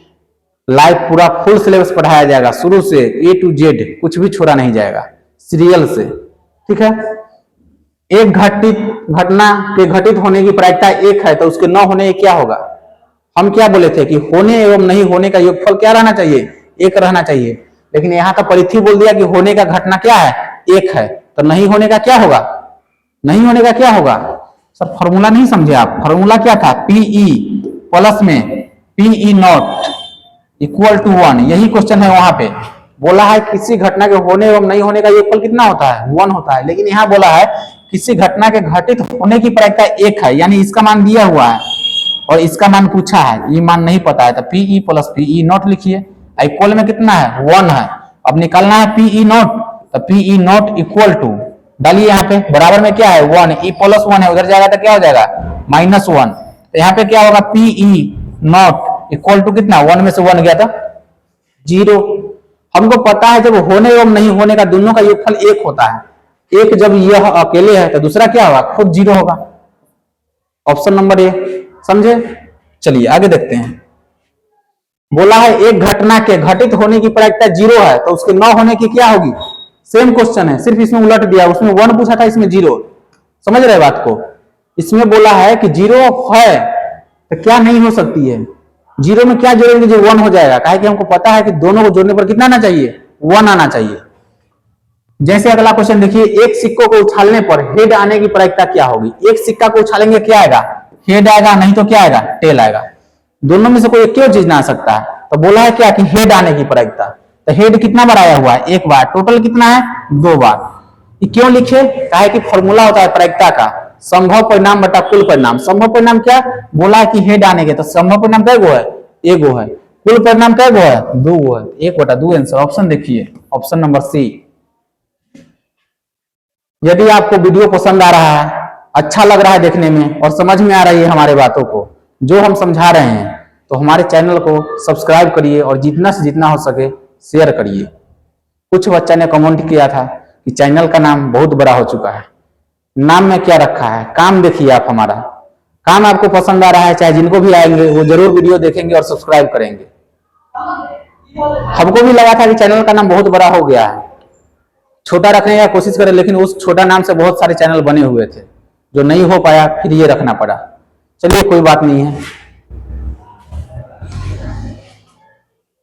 लाइव पूरा फुल सिलेबस पढ़ाया जाएगा, शुरू से A to Z, कुछ भी छोड़ा नहीं जाएगा, सीरियल से। ठीक है, एक घटना के घटित होने की प्रायिकता 1 है, तो उसके न होने की क्या होगा। हम क्या बोले थे कि होने एवं नहीं होने का योगफल क्या रहना चाहिए, 1 रहना चाहिए। लेकिन यहाँ तो परिथी बोल दिया कि होने का घटना क्या है, 1 है, तो नहीं होने का क्या होगा, नहीं होने का क्या होगा। सर फॉर्मूला नहीं समझे आप, फॉर्मूला क्या था, PE प्लस में PE नॉट इक्वल टू 1, यही क्वेश्चन है। वहां पे बोला है किसी घटना के होने एवं नहीं होने का योगफल कितना होता है, 1 होता है। लेकिन यहाँ बोला है किसी घटना के घटित होने की प्रायिकता 1 है, यानी इसका मान दिया हुआ है और इसका मान पूछा है, ये मान नहीं पता है, तो PE प्लस PE नॉट लिखिए। इक्वल में कितना है, 1 है। अब निकालना है PE नॉट, तो PE नॉट इक्वल टू डालिए, यहाँ पे बराबर में क्या है 1, E प्लस 1 है, उधर जाएगा तो क्या हो जाएगा -1। तो यहाँ पे क्या होगा, PE नॉट इक्वल टू कितना, 1 में से 1 गया था 0। हमको पता है जब होने एवं नहीं होने का दोनों का योगफल 1 होता है, एक जब यह अकेले है तो दूसरा क्या होगा, खुद 0 होगा। ऑप्शन नंबर ए, समझे। चलिए आगे देखते हैं। बोला है एक घटना के घटित होने की प्रायिकता 0 है, तो उसके न होने की क्या होगी, सेम क्वेश्चन है, सिर्फ इसमें उलट दिया, उसमें 1 पूछा था, इसमें 0। समझ रहे बात को। इसमें बोला है कि 0 है तो क्या नहीं हो सकती है, 0 में क्या जोड़ेंगे जो 1 हो जाएगा। काहे कि हमको पता है कि दोनों को जोड़ने पर कितना आना चाहिए, 1 आना चाहिए। जैसे अगला क्वेश्चन देखिए, एक सिक्कों को उछालने पर हेड आने की प्रायिकता क्या होगी। एक सिक्का को उछालेंगे क्या आएगा, हेड आएगा, नहीं तो क्या आएगा, टेल आएगा। दोनों में से कोई एक चीज ना आ सकता है। तो बोला है क्या कि हेड आने की प्रायिकता, तो हेड कितना बार आया हुआ है, 1 बार, टोटल कितना है 2 बार। ये क्यों लिखे, काहे कि फॉर्मूला होता है प्रायिकता का, संभव परिणाम बटा कुल परिणाम। संभव परिणाम क्या बोला है कि हेड आने के, तो संभव परिणाम कै गो है, 1 गो है। कुल परिणाम कै गो है, 2 गो है, 1/2 आंसर। ऑप्शन देखिए, ऑप्शन नंबर सी। यदि आपको वीडियो पसंद आ रहा है, अच्छा लग रहा है देखने में और समझ में आ रही है हमारे बातों को जो हम समझा रहे हैं, तो हमारे चैनल को सब्सक्राइब करिए और जितना से जितना हो सके शेयर करिए। कुछ बच्चा ने कमेंट किया था कि चैनल का नाम बहुत बड़ा हो चुका है। नाम में क्या रखा है, काम देखिए आप हमारा। काम आपको पसंद आ रहा है, चाहे जिनको भी आएंगे वो जरूर वीडियो देखेंगे और सब्सक्राइब करेंगे। हमको भी लगा था कि चैनल का नाम बहुत बड़ा हो गया है, छोटा रखने का कोशिश करें, लेकिन उस छोटा नाम से बहुत सारे चैनल बने हुए थे, जो नहीं हो पाया, फिर ये रखना पड़ा। चलिए कोई बात नहीं है।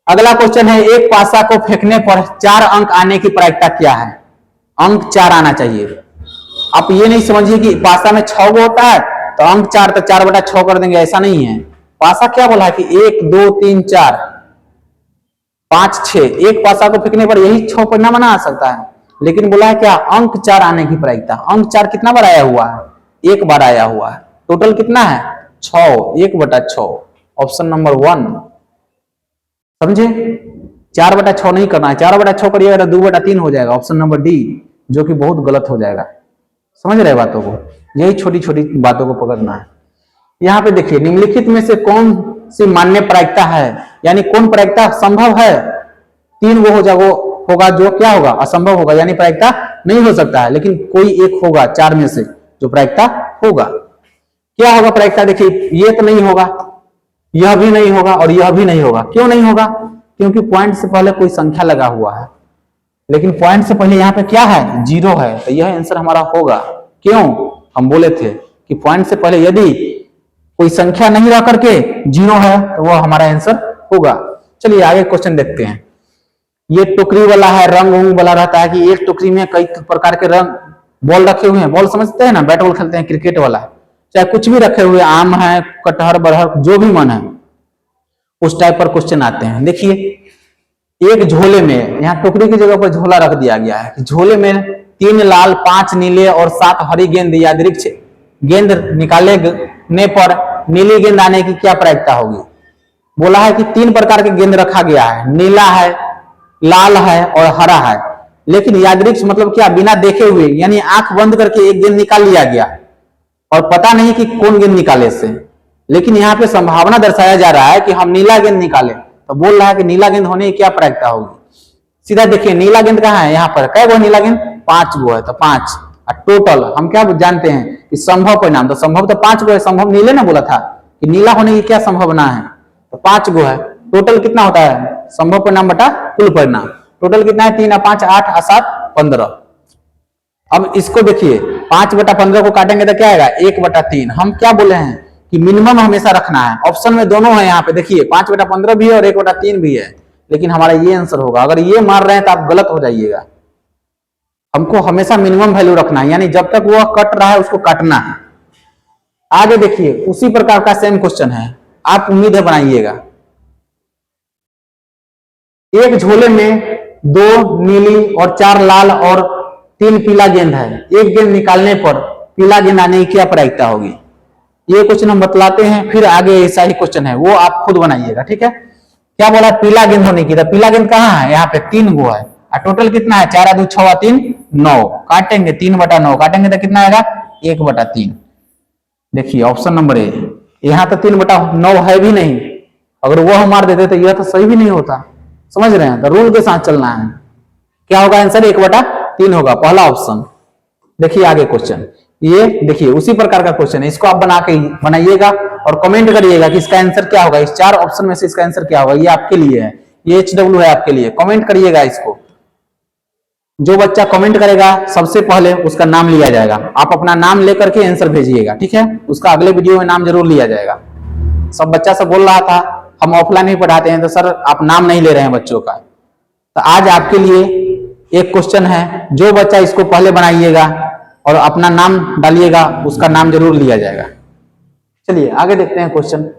अगला क्वेश्चन है, एक पासा को फेंकने पर 4 अंक आने की प्रायिकता क्या है? अंक 4 आना चाहिए। आप ये नहीं समझिए कि पासा में 6 गो होता है तो अंक 4 तो 4/6 कर देंगे, ऐसा नहीं है। पासा क्या बोला है कि 1 2 3 4 5 6, एक पासा को फेंकने पर यही 6 परिणाम बना आ सकता है, लेकिन बोला है क्या? अंक 4 आने की प्रायिकता। अंक 4 कितना बार आया हुआ है? 1 बार आया हुआ है। टोटल कितना है? 6, 1/6, ऑप्शन नंबर 1। समझे? 4/6 नहीं करना है, 4/6 करिएगा तो 2/3 हो जाएगा, ऑप्शन नंबर डी, जो कि बहुत गलत हो जाएगा। समझ रहे बातों को? यही छोटी छोटी बातों को पकड़ना है। यहाँ पे देखिए, निम्नलिखित में से कौन सी मान्य प्रायिकता है, यानी कौन प्रायिकता संभव है? 3 वो होगा जो क्या होगा? असंभव होगा, यानी प्रायिकता नहीं हो सकता है, लेकिन कोई एक होगा 4 में से जो प्रायिकता होगा। क्या होगा प्रायिकता? देखिए, ये तो नहीं होगा, यह भी नहीं होगा और यह भी नहीं होगा। क्यों नहीं होगा? क्योंकि पॉइंट से पहले कोई संख्या लगा हुआ है, लेकिन पॉइंट से पहले यहाँ पे क्या है? 0 है, तो यह आंसर हमारा होगा। क्यों? हम बोले थे कि पॉइंट से पहले यदि कोई संख्या नहीं रह करके 0 है तो वह हमारा आंसर होगा। चलिए आगे क्वेश्चन देखते हैं। ये टोकरी वाला है, रंग उंग वाला रहता है कि एक टोकरी में कई प्रकार के रंग बॉल रखे हुए हैं। बॉल समझते हैं ना, बैट बॉल खेलते हैं, क्रिकेट वाला, चाहे कुछ भी रखे हुए, आम है, कटहर बरहर, जो भी मन है, उस टाइप पर क्वेश्चन आते हैं। देखिए, एक झोले में, यहाँ टोकरी की जगह पर झोला रख दिया गया है, झोले में 3 लाल, 5 नीले और 7 हरी गेंद यादृच्छिक गेंद निकालने पर नीली गेंद आने की क्या प्रायिकता होगी? बोला है कि 3 प्रकार के गेंद रखा गया है, नीला है, लाल है और हरा है, लेकिन यादृच्छिक मतलब क्या? बिना देखे हुए, यानी आंख बंद करके एक गेंद निकाल लिया गया और पता नहीं कि कौन गेंद निकाले से, लेकिन यहाँ पे संभावना दर्शाया जा रहा है कि हम नीला गेंद निकाले, तो बोल रहा है कि नीला गेंद होने की क्या प्रायिकता होगी? सीधा देखिए, नीला गेंद कहाँ है? यहाँ पर कै गो नीला गेंद? 5 गो है, तो 5। टोटल हम क्या जानते हैं कि संभव परिणाम, तो संभव तो 5 गो है, संभव नीले ने बोला था कि नीला होने की क्या संभावना है, तो 5 गो है। टोटल कितना होता है? संभव परिणाम बटा कुल परिणाम। टोटल कितना है? 3 और 5 8 और 7 15। अब इसको देखिए, 5/15 को काटेंगे तो क्या आएगा? 1/3। हम क्या बोले हैं कि मिनिमम हमेशा रखना है। ऑप्शन में दोनों है, यहाँ पे देखिए 5/15 भी है और 1/3 भी है, लेकिन हमारा ये आंसर होगा। अगर ये मार रहे हैं तो आप गलत हो जाइएगा। हमको हमेशा मिनिमम वैल्यू रखना है, यानी जब तक वह कट रहा है उसको काटना है। आगे देखिए, उसी प्रकार का सेम क्वेश्चन है, आप उम्मीद है बनाइएगा। एक झोले में 2 नीली और 4 लाल और 3 पीला गेंद है। एक गेंद निकालने पर पीला गेंद आने की क्या प्रायिकता होगी? ये क्वेश्चन हम बतलाते हैं, फिर आगे ऐसा ही क्वेश्चन है, वो आप खुद बनाइएगा, ठीक है? क्या बोला? पीला गेंद होने की, तो पीला गेंद कहाँ है? यहाँ पे 3 गो है, और टोटल कितना है? 4 2 6 3 9। काटेंगे 3/9, काटेंगे तो कितना आएगा? 1/3। देखिए ऑप्शन नंबर ए, यहाँ तो 3/9 है भी नहीं, अगर वह मार देते तो यह तो सही भी नहीं होता। समझ रहे हैं? तो रूल के साथ चलना है। क्या होगा आंसर? 1/3 होगा, पहला ऑप्शन। देखिए आगे क्वेश्चन, ये देखिए उसी प्रकार का क्वेश्चन है, इसको आप बनाइएगा और कमेंट करिएगा कि इसका आंसर क्या होगा। इस 4 ऑप्शन में से इसका आंसर क्या होगा? ये आपके लिए है, ये HW है आपके लिए। कमेंट करिएगा इसको, जो बच्चा कमेंट करेगा सबसे पहले उसका नाम लिया जाएगा। आप अपना नाम लेकर के आंसर भेजिएगा, ठीक है? उसका अगले वीडियो में नाम जरूर लिया जाएगा। सब बच्चा सब बोल रहा था हम ऑफलाइन ही पढ़ाते हैं, तो सर आप नाम नहीं ले रहे हैं बच्चों का। तो आज आपके लिए एक क्वेश्चन है, जो बच्चा इसको पहले बनाइएगा और अपना नाम डालिएगा, उसका नाम जरूर लिया जाएगा। चलिए आगे देखते हैं क्वेश्चन।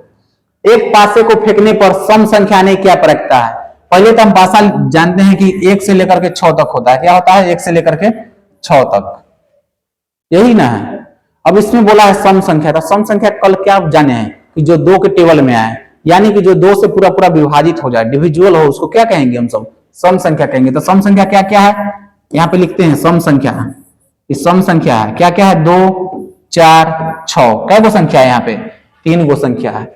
एक पासे को फेंकने पर सम संख्या आने की क्या प्रायिकता है? पहले तो हम पासा जानते हैं कि 1 से लेकर के 6 तक होता है। क्या होता है? 1 से लेकर के 6 तक, यही ना है। अब इसमें बोला है सम संख्या, तो सम संख्या कल क्या जाने हैं कि जो 2 के टेबल में आए, यानी कि जो 2 से पूरा पूरा विभाजित हो जाए, डिविजुअल हो, उसको क्या कहेंगे? हम सब सम संख्या कहेंगे। तो सम संख्या क्या क्या है? यहाँ पे लिखते हैं सम संख्या। इस सम संख्या है क्या क्या है? 2 4 6। कै गो संख्या है यहाँ पे? 3 गो संख्या है।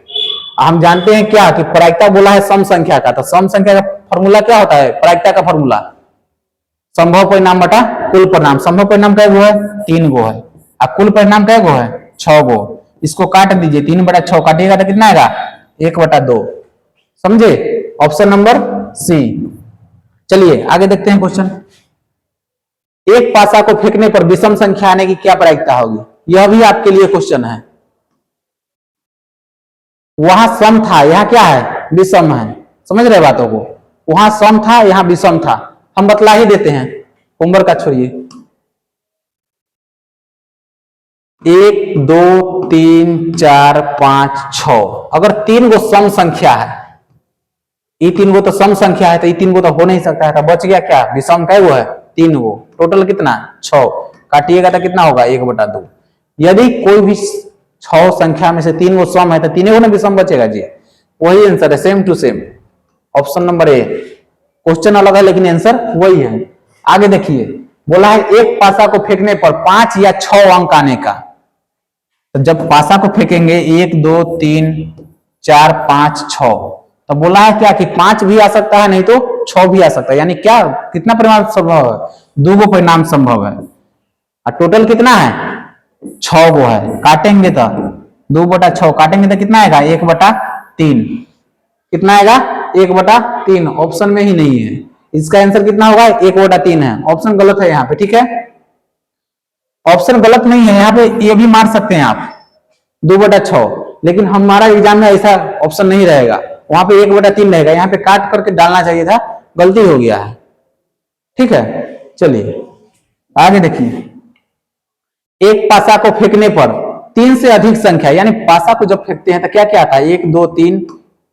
हम जानते हैं क्या कि प्रायिकता बोला है सम संख्या का, तो सम संख्या का फॉर्मूला क्या होता है? प्रायिकता का फॉर्मूला संभव परिणाम बटा कुल परिणाम। संभव परिणाम कै गो है? 3 गो है, और कुल परिणाम कै गो है? 6 गो। इसको काट दीजिए, 3/6 काटिएगा तो कितना आएगा 1/2। समझे? Option number C. चलिए आगे देखते हैं क्वेश्चन। एक पासा को फेंकने पर विषम संख्या आने की क्या प्रायिकता होगी? यह भी आपके लिए क्वेश्चन है। वहां सम था, यहां क्या है विषम है। समझ रहे बातों को? वहां सम था, यहां विषम था। हम बतला ही देते हैं, होमवर्क का छोड़िए। 1 2 3 4 5 6, अगर 3 गो सम संख्या है, ये 3 गो तो सम संख्या है, तो ये 3 गो तो हो नहीं सकता है, तो बच गया क्या विषम का? वो है 3 गो। टोटल कितना 6, काटिएगा तो कितना होगा 1/2। यदि कोई भी 6 संख्या में से 3 गो सम है तो 3 गो ना विषम बचेगा जी। वही आंसर है, same to same, option number A. Question अलग है लेकिन आंसर वही है। आगे देखिए, बोला है एक पासा को फेंकने पर 5 या 6 अंक आने का। तो जब पासा को फेंकेंगे 1 2 3 4 5 6, तो बोला है क्या कि 5 भी आ सकता है, नहीं तो 6 भी आ सकता है। यानी क्या कितना परिणाम संभव है? 2 गो परिणाम संभव है। और टोटल कितना है 6 गो है। काटेंगे तो 2/6 काटेंगे तो कितना आएगा 1/3। कितना आएगा 1/3। ऑप्शन में ही नहीं है। इसका आंसर कितना होगा 1/3 है। ऑप्शन गलत है यहाँ पे, ठीक है? ऑप्शन गलत नहीं है, यहाँ पे ये भी मार सकते हैं आप 2/6, लेकिन हमारा एग्जाम में ऐसा ऑप्शन नहीं रहेगा। वहां पे 1/3 रहेगा, यहाँ पे काट करके डालना चाहिए था, गलती हो गया है। ठीक है, चलिए आगे देखिए। एक पासा को फेंकने पर 3 से अधिक संख्या, यानी पासा को जब फेंकते हैं तो क्या क्या आता है 1 2 3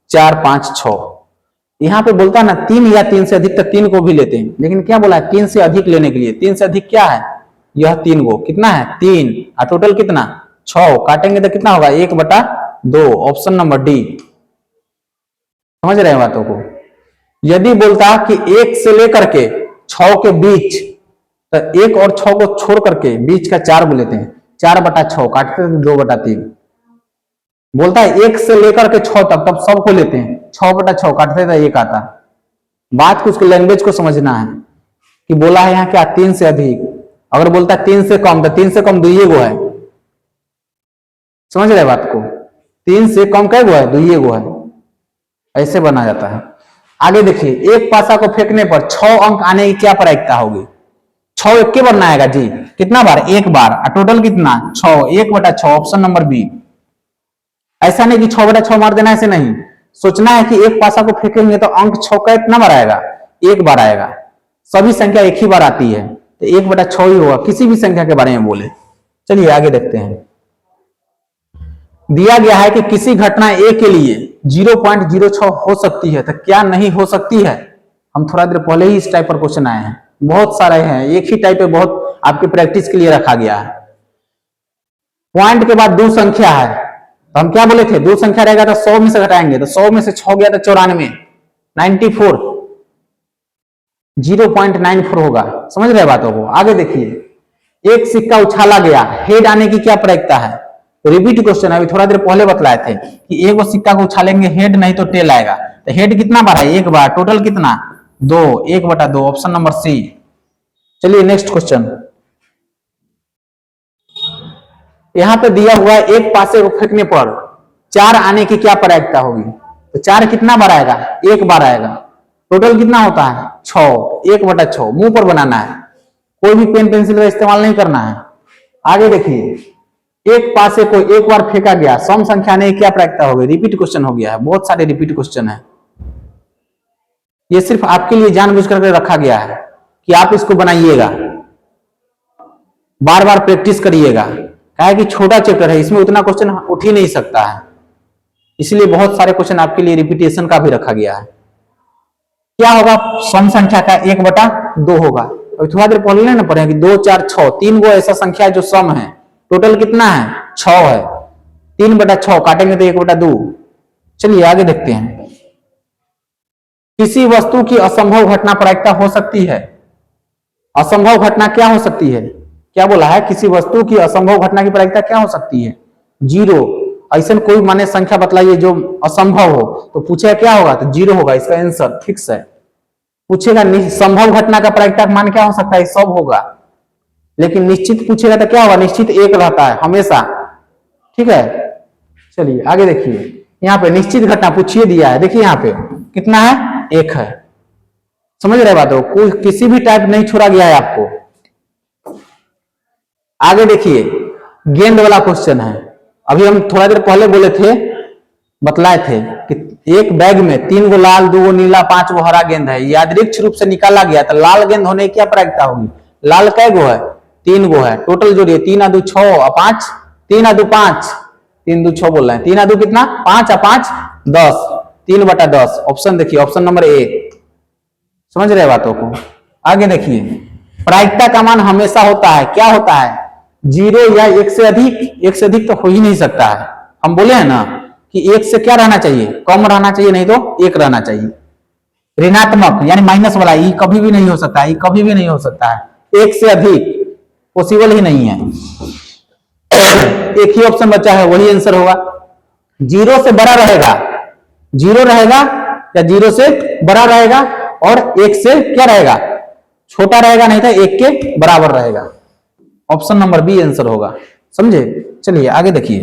4 5 6। यहां पे बोलता है ना 3 या 3 से अधिक, तो 3 को भी लेते हैं, लेकिन क्या बोला है 3 से अधिक लेने के लिए। 3 से अधिक क्या है? यह 3 गो। कितना है 3, और टोटल कितना 6। काटेंगे तो कितना होगा 1/2। Option number D. समझ रहे हैं बातों को? यदि बोलता कि 1 से लेकर के 6 के बीच, तो 1 और 6 को छोड़ करके बीच का 4 को लेते हैं, 4/6 काटते हैं 2/3। बोलता है 1 से लेकर के 6 तक, तब सबको लेते हैं, 6/6 काटते तो 1 आता। बात कुछ लैंग्वेज को समझना है कि बोला है यहाँ क्या 3 से अधिक। अगर बोलता है 3 से कम, तो 3 से कम 2 गो है। समझ रहे बात को? 3 से कम कै गो है 2 गो है। ऐसे बना जाता है। आगे देखिए, एक पासा को फेंकने पर 6 अंक आने की क्या प्रायिकता होगी? 6 एक के बार ना आएगा जी। कितना बार? 1 बार। और टोटल कितना 6, 1/6। Option number B. ऐसा नहीं कि 6/6 मार देना, ऐसे नहीं सोचना है कि एक पासा को फेंकेंगे तो अंक 6 का इतना बार आएगा, 1 बार आएगा। सभी संख्या एक ही बार आती है, तो 1/6 ही होगा, किसी भी संख्या के बारे में बोले। चलिए आगे देखते हैं। दिया गया है कि किसी घटना ए के लिए 0.06 हो सकती है, तो क्या नहीं हो सकती है? हम थोड़ा देर पहले ही इस टाइप पर क्वेश्चन आए हैं, बहुत सारे हैं, एक ही टाइप पे बहुत आपके प्रैक्टिस के लिए रखा गया है। पॉइंट के बाद 2 संख्या है, तो हम क्या बोले थे 2 संख्या रहेगा तो 100 में से घटाएंगे, तो 100 में से 6 गया तो 94, 94, 0.94 होगा। समझ रहे बातों को? आगे देखिए, एक सिक्का उछाला गया, हेड आने की क्या प्रायिकता है? रिपीट क्वेश्चन, अभी थोड़ा देर पहले बतलाए थे कि एक सिक्का को उछालेंगे हेड नहीं तो टेल आएगा। तो हेड कितना बार है? 1 बार। टोटल कितना 2, 1/2। Option number C. चलिए नेक्स्ट क्वेश्चन। यहां पे दिया हुआ है एक पासे को फेंकने पर 4 आने की क्या प्रायिकता होगी? तो 4 कितना बार आएगा? 1 बार आएगा। टोटल कितना होता है 6, 1/6। मुंह पर बनाना है, कोई भी पेन पेंसिल का इस्तेमाल नहीं करना है। आगे देखिए, एक पासे को एक बार फेंका गया, सम संख्या ने क्या प्रायिकता होगी? रिपीट क्वेश्चन हो गया है, बहुत सारे रिपीट क्वेश्चन है। ये सिर्फ आपके लिए जानबूझ करके रखा गया है कि आप इसको बनाइएगा, बार बार प्रैक्टिस करिएगा। क्या कि छोटा चैप्टर है, इसमें उतना क्वेश्चन उठ ही नहीं सकता है, इसलिए बहुत सारे क्वेश्चन आपके लिए रिपीटेशन का भी रखा गया है। क्या होगा सम संख्या का? 1/2 होगा। अभी थोड़ा देर पहले ना पढ़े कि 2 4 6, 3 गो ऐसा संख्या है जो सम है। टोटल कितना है 6 है। 3/6 काटेंगे तो 1/2। चलिए आगे देखते हैं। किसी वस्तु की असंभव घटना प्रायिकता हो सकती है। असंभव घटना क्या हो सकती है? क्या बोला है? किसी वस्तु की असंभव घटना की प्रायिकता क्या हो सकती है? 0। ऐसा कोई माने संख्या बतलाइए जो असंभव हो, तो पूछेगा क्या होगा? तो 0 होगा। इसका आंसर फिक्स है। पूछेगा संभव घटना का प्रायिकता मान क्या हो सकता है? सब होगा। लेकिन निश्चित पूछेगा तो क्या होगा? निश्चित 1 रहता है हमेशा। ठीक है, चलिए आगे देखिए, यहाँ पे निश्चित घटना पूछिए दिया है, देखिए यहाँ पे कितना है, एक है। समझ रहे बातों को, किसी भी टाइप नहीं छोड़ा गया है आपको। आगे देखिए, गेंद वाला क्वेश्चन है। अभी हम थोड़ा देर पहले बोले थे, बतलाए थे कि एक बैग में 3 गो लाल, 2 गो नीला, 5 गो हरा गेंद है, यादृच्छिक रूप से निकाला गया, तो लाल गेंद होने की क्या प्रायिकता होगी? लाल कै गो है? 3 गो है। टोटल जोड़िए, 3 आ 2 6 और 5, 3 आ 2 5, 3 2 6 बोल रहे हैं, 3 आ 2 कितना, 5 आ 5 10, 3/10। ऑप्शन देखिए, ऑप्शन नंबर ए। समझ रहे बातों को। आगे देखिए, प्रायिकता का मान हमेशा होता है, क्या होता है, 0 या 1 से अधिक। 1 से अधिक तो हो ही नहीं सकता है। हम बोले हैं ना कि 1 से क्या रहना चाहिए, कम रहना चाहिए, नहीं तो 1 रहना चाहिए। ऋणात्मक यानी माइनस वाला ई कभी भी नहीं हो सकता है, कभी भी नहीं हो सकता है। 1 से अधिक पॉसिबल ही नहीं है। एक ही ऑप्शन बचा है, वही आंसर होगा। 0 से बड़ा रहेगा, 0 रहेगा या 0 से बड़ा रहेगा, और 1 से क्या रहेगा, छोटा रहेगा, नहीं तो 1 के बराबर रहेगा। ऑप्शन नंबर बी आंसर होगा। समझे। चलिए आगे देखिए,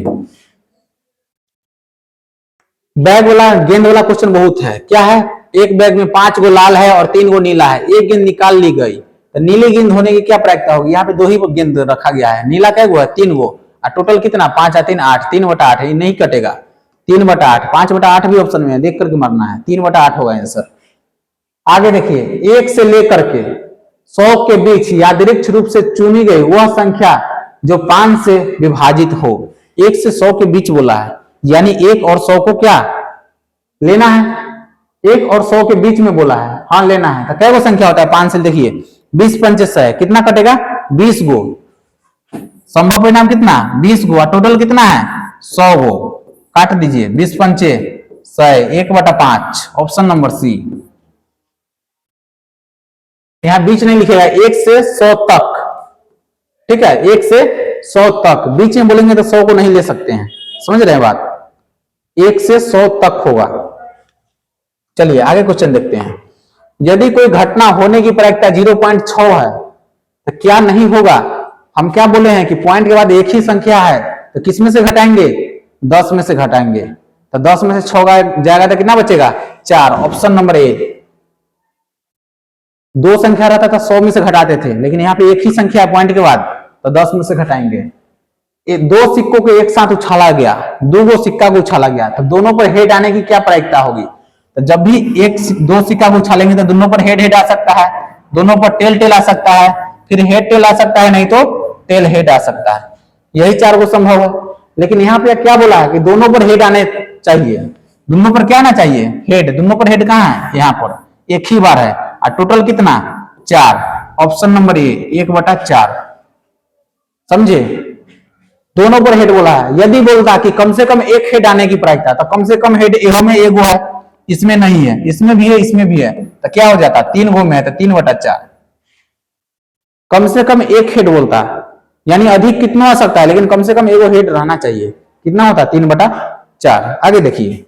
बैग वाला, गेंद वाला क्वेश्चन बहुत है। क्या है, एक बैग में 5 गो लाल है और 3 गो नीला है, एक गेंद निकाल ली गई, तो नीली गेंद होने की क्या प्रायिकता होगी? यहाँ पे 2 ही गेंद रखा गया है, नीला क्या गो है, 3 गो, और टोटल कितना, 5 आ 3 8, 3/8, ये नहीं कटेगा, 3/8, 5/8 भी ऑप्शन में है, देख करके मारना है, 3/8 होगा आंसर। आगे देखिए, 1 से लेकर के 100 के बीच यादृच्छिक रूप से चुनी गई वह संख्या जो 5 से विभाजित हो। 1 से 100 के बीच बोला है, यानी 1 और 100 को क्या लेना है, 1 और 100 के बीच में बोला है, हाँ लेना है। तो क्या वो संख्या होता है 5 से, देखिए 20 पंचे 100, कितना कटेगा, 20 गो। संभव परिणाम कितना, 20 गो, और टोटल कितना है 100 गो। काट दीजिए, 20 पंचे 100, 1/5, ऑप्शन नंबर सी। यहां बीच नहीं लिखेगा, 1 से 100 तक, ठीक है, 1 से 100 तक, बीच में बोलेंगे तो 100 को नहीं ले सकते हैं। समझ रहे हैं बात, 1 से 100 तक होगा। चलिए आगे क्वेश्चन देखते हैं। यदि कोई घटना होने की प्रायिकता 0.6 है तो क्या नहीं होगा? हम क्या बोले हैं कि पॉइंट के बाद एक ही संख्या है, तो किस में से घटाएंगे, 10 में से घटाएंगे, तो 10 में से 6 जाएगा तो कितना बचेगा, 4, ऑप्शन नंबर ए। 2 संख्या रहता था 100 में से घटाते थे, लेकिन यहाँ पे एक ही संख्या है पॉइंट के बाद, तो 10 में से घटाएंगे। 2 सिक्कों को एक साथ उछाला गया, 2 गो सिक्का को उछाला गया, तो दोनों पर हेड आने की क्या प्रायिकता होगी? तो जब भी 2 सिक्का को उछालेंगे तो दोनों पर हेड आ सकता है, दोनों पर टेल आ सकता है, फिर हेड टेल आ सकता है, नहीं तो टेल हेड आ सकता है। यही 4 गो संभव है। लेकिन यहाँ पे क्या बोला है कि दोनों पर हेड आने चाहिए, दोनों पर क्या आना चाहिए, हेड। दोनों पर हेड कहाँ है, यहाँ पर एक ही बार है, और टोटल कितना, 4, ऑप्शन नंबर ए, 1/4। समझे, दोनों पर हेड बोला है। यदि बोलता कि कम से कम एक हेड आने की प्रायिकता, तो कम से कम हेड एहो में एगो है, इसमें नहीं है, इसमें भी है, इसमें भी है, तो क्या हो जाता, 3 गो में है, तो 3/4। कम से कम एक हेड बोलता, यानी अधिक कितना आ सकता है, लेकिन कम से कम एगो हेड रहना चाहिए। कितना होता है, 3/4। आगे देखिए,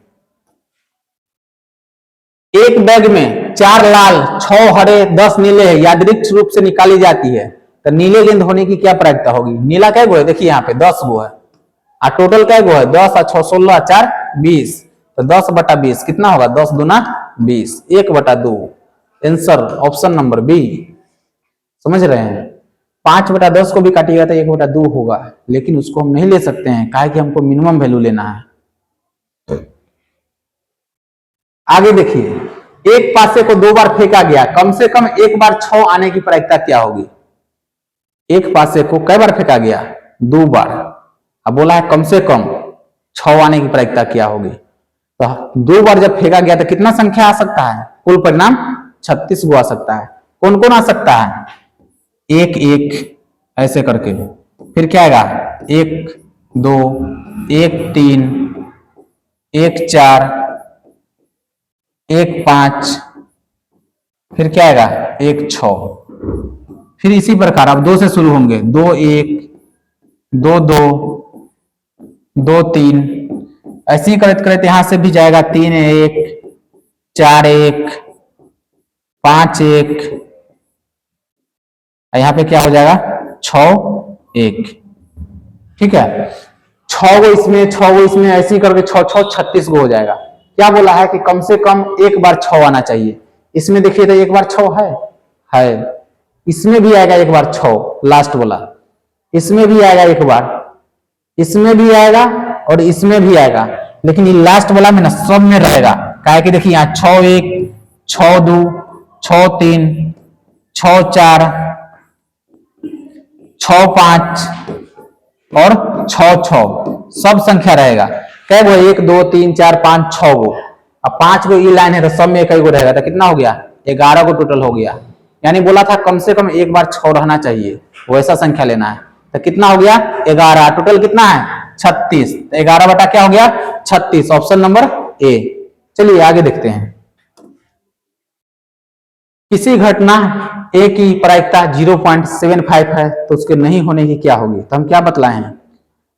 एक बैग में 4 लाल, 6 हरे, 10 नीले है, यादृच्छिक रूप से निकाली जाती है, तो नीले गेंद होने की क्या प्रायिकता होगी? नीला क्या गो है, देखिए यहाँ पे 10 गो है, और टोटल क्या गो है, 10 और 6 16 4 20, तो 10/20 कितना होगा, 10 दूना 20, 1/2, आंसर ऑप्शन नंबर बी। समझ रहे हैं, 5/10 को भी काटिएगा तो 1/2 होगा, लेकिन उसको हम नहीं ले सकते हैं, काहे कि हमको मिनिमम वैल्यू लेना है। आगे देखिए, एक पासे को 2 बार फेंका गया, कम से कम एक बार 6 आने की प्रायिकता क्या होगी? एक पासे को कई बार फेंका गया, 2 बार, अब बोला है कम से कम 6 आने की प्रायिकता क्या होगी? तो 2 बार जब फेंका गया तो कितना संख्या आ सकता है? कुल परिणाम 36 गो आ सकता है। कौन कौन आ सकता है? 1 1 ऐसे करके, फिर क्या आएगा, 1 2 1 3 1 4 1 5, फिर क्या आएगा, 1 6, फिर इसी प्रकार अब 2 से शुरू होंगे, 2 1 2 2 2 3, ऐसे ही करते करते यहां से भी जाएगा, 3 1 4 1 5 1, यहां पे क्या हो जाएगा, 6 1, ठीक है। 6 6 गो इसमें, 6 गो इसमें, ऐसे ही करके 6 6 36 गो हो जाएगा। क्या बोला है कि कम से कम एक बार 6 आना चाहिए। इसमें देखिए तो एक बार 6 है। इसमें भी आएगा एक बार 6, लास्ट वाला। इसमें भी आएगा एक बार, इसमें भी आएगा और इसमें भी आएगा, लेकिन ये लास्ट वाला में ना सब में रहेगा। काहे कि देखिए यहाँ 6 1, 6 2, 6 3, 6 4, 6 5 और 6 6 सब संख्या रहेगा। कै गो? 1 2 3 4 5 6 गो। अब 5 गो ई लाइन है तो सब में कई गो रहेगा, तो कितना हो गया? 11 गो टोटल हो गया। यानी बोला था कम से कम एक बार 6 रहना चाहिए, वैसा संख्या लेना है। तो कितना हो गया? 11। टोटल कितना है? 36। 11 बटा क्या हो गया? 36। ऑप्शन नंबर ए। चलिए आगे देखते हैं। किसी घटना ए की प्रायिकता 0.75 है तो उसके नहीं होने की क्या होगी? तो हम क्या बतलाए हैं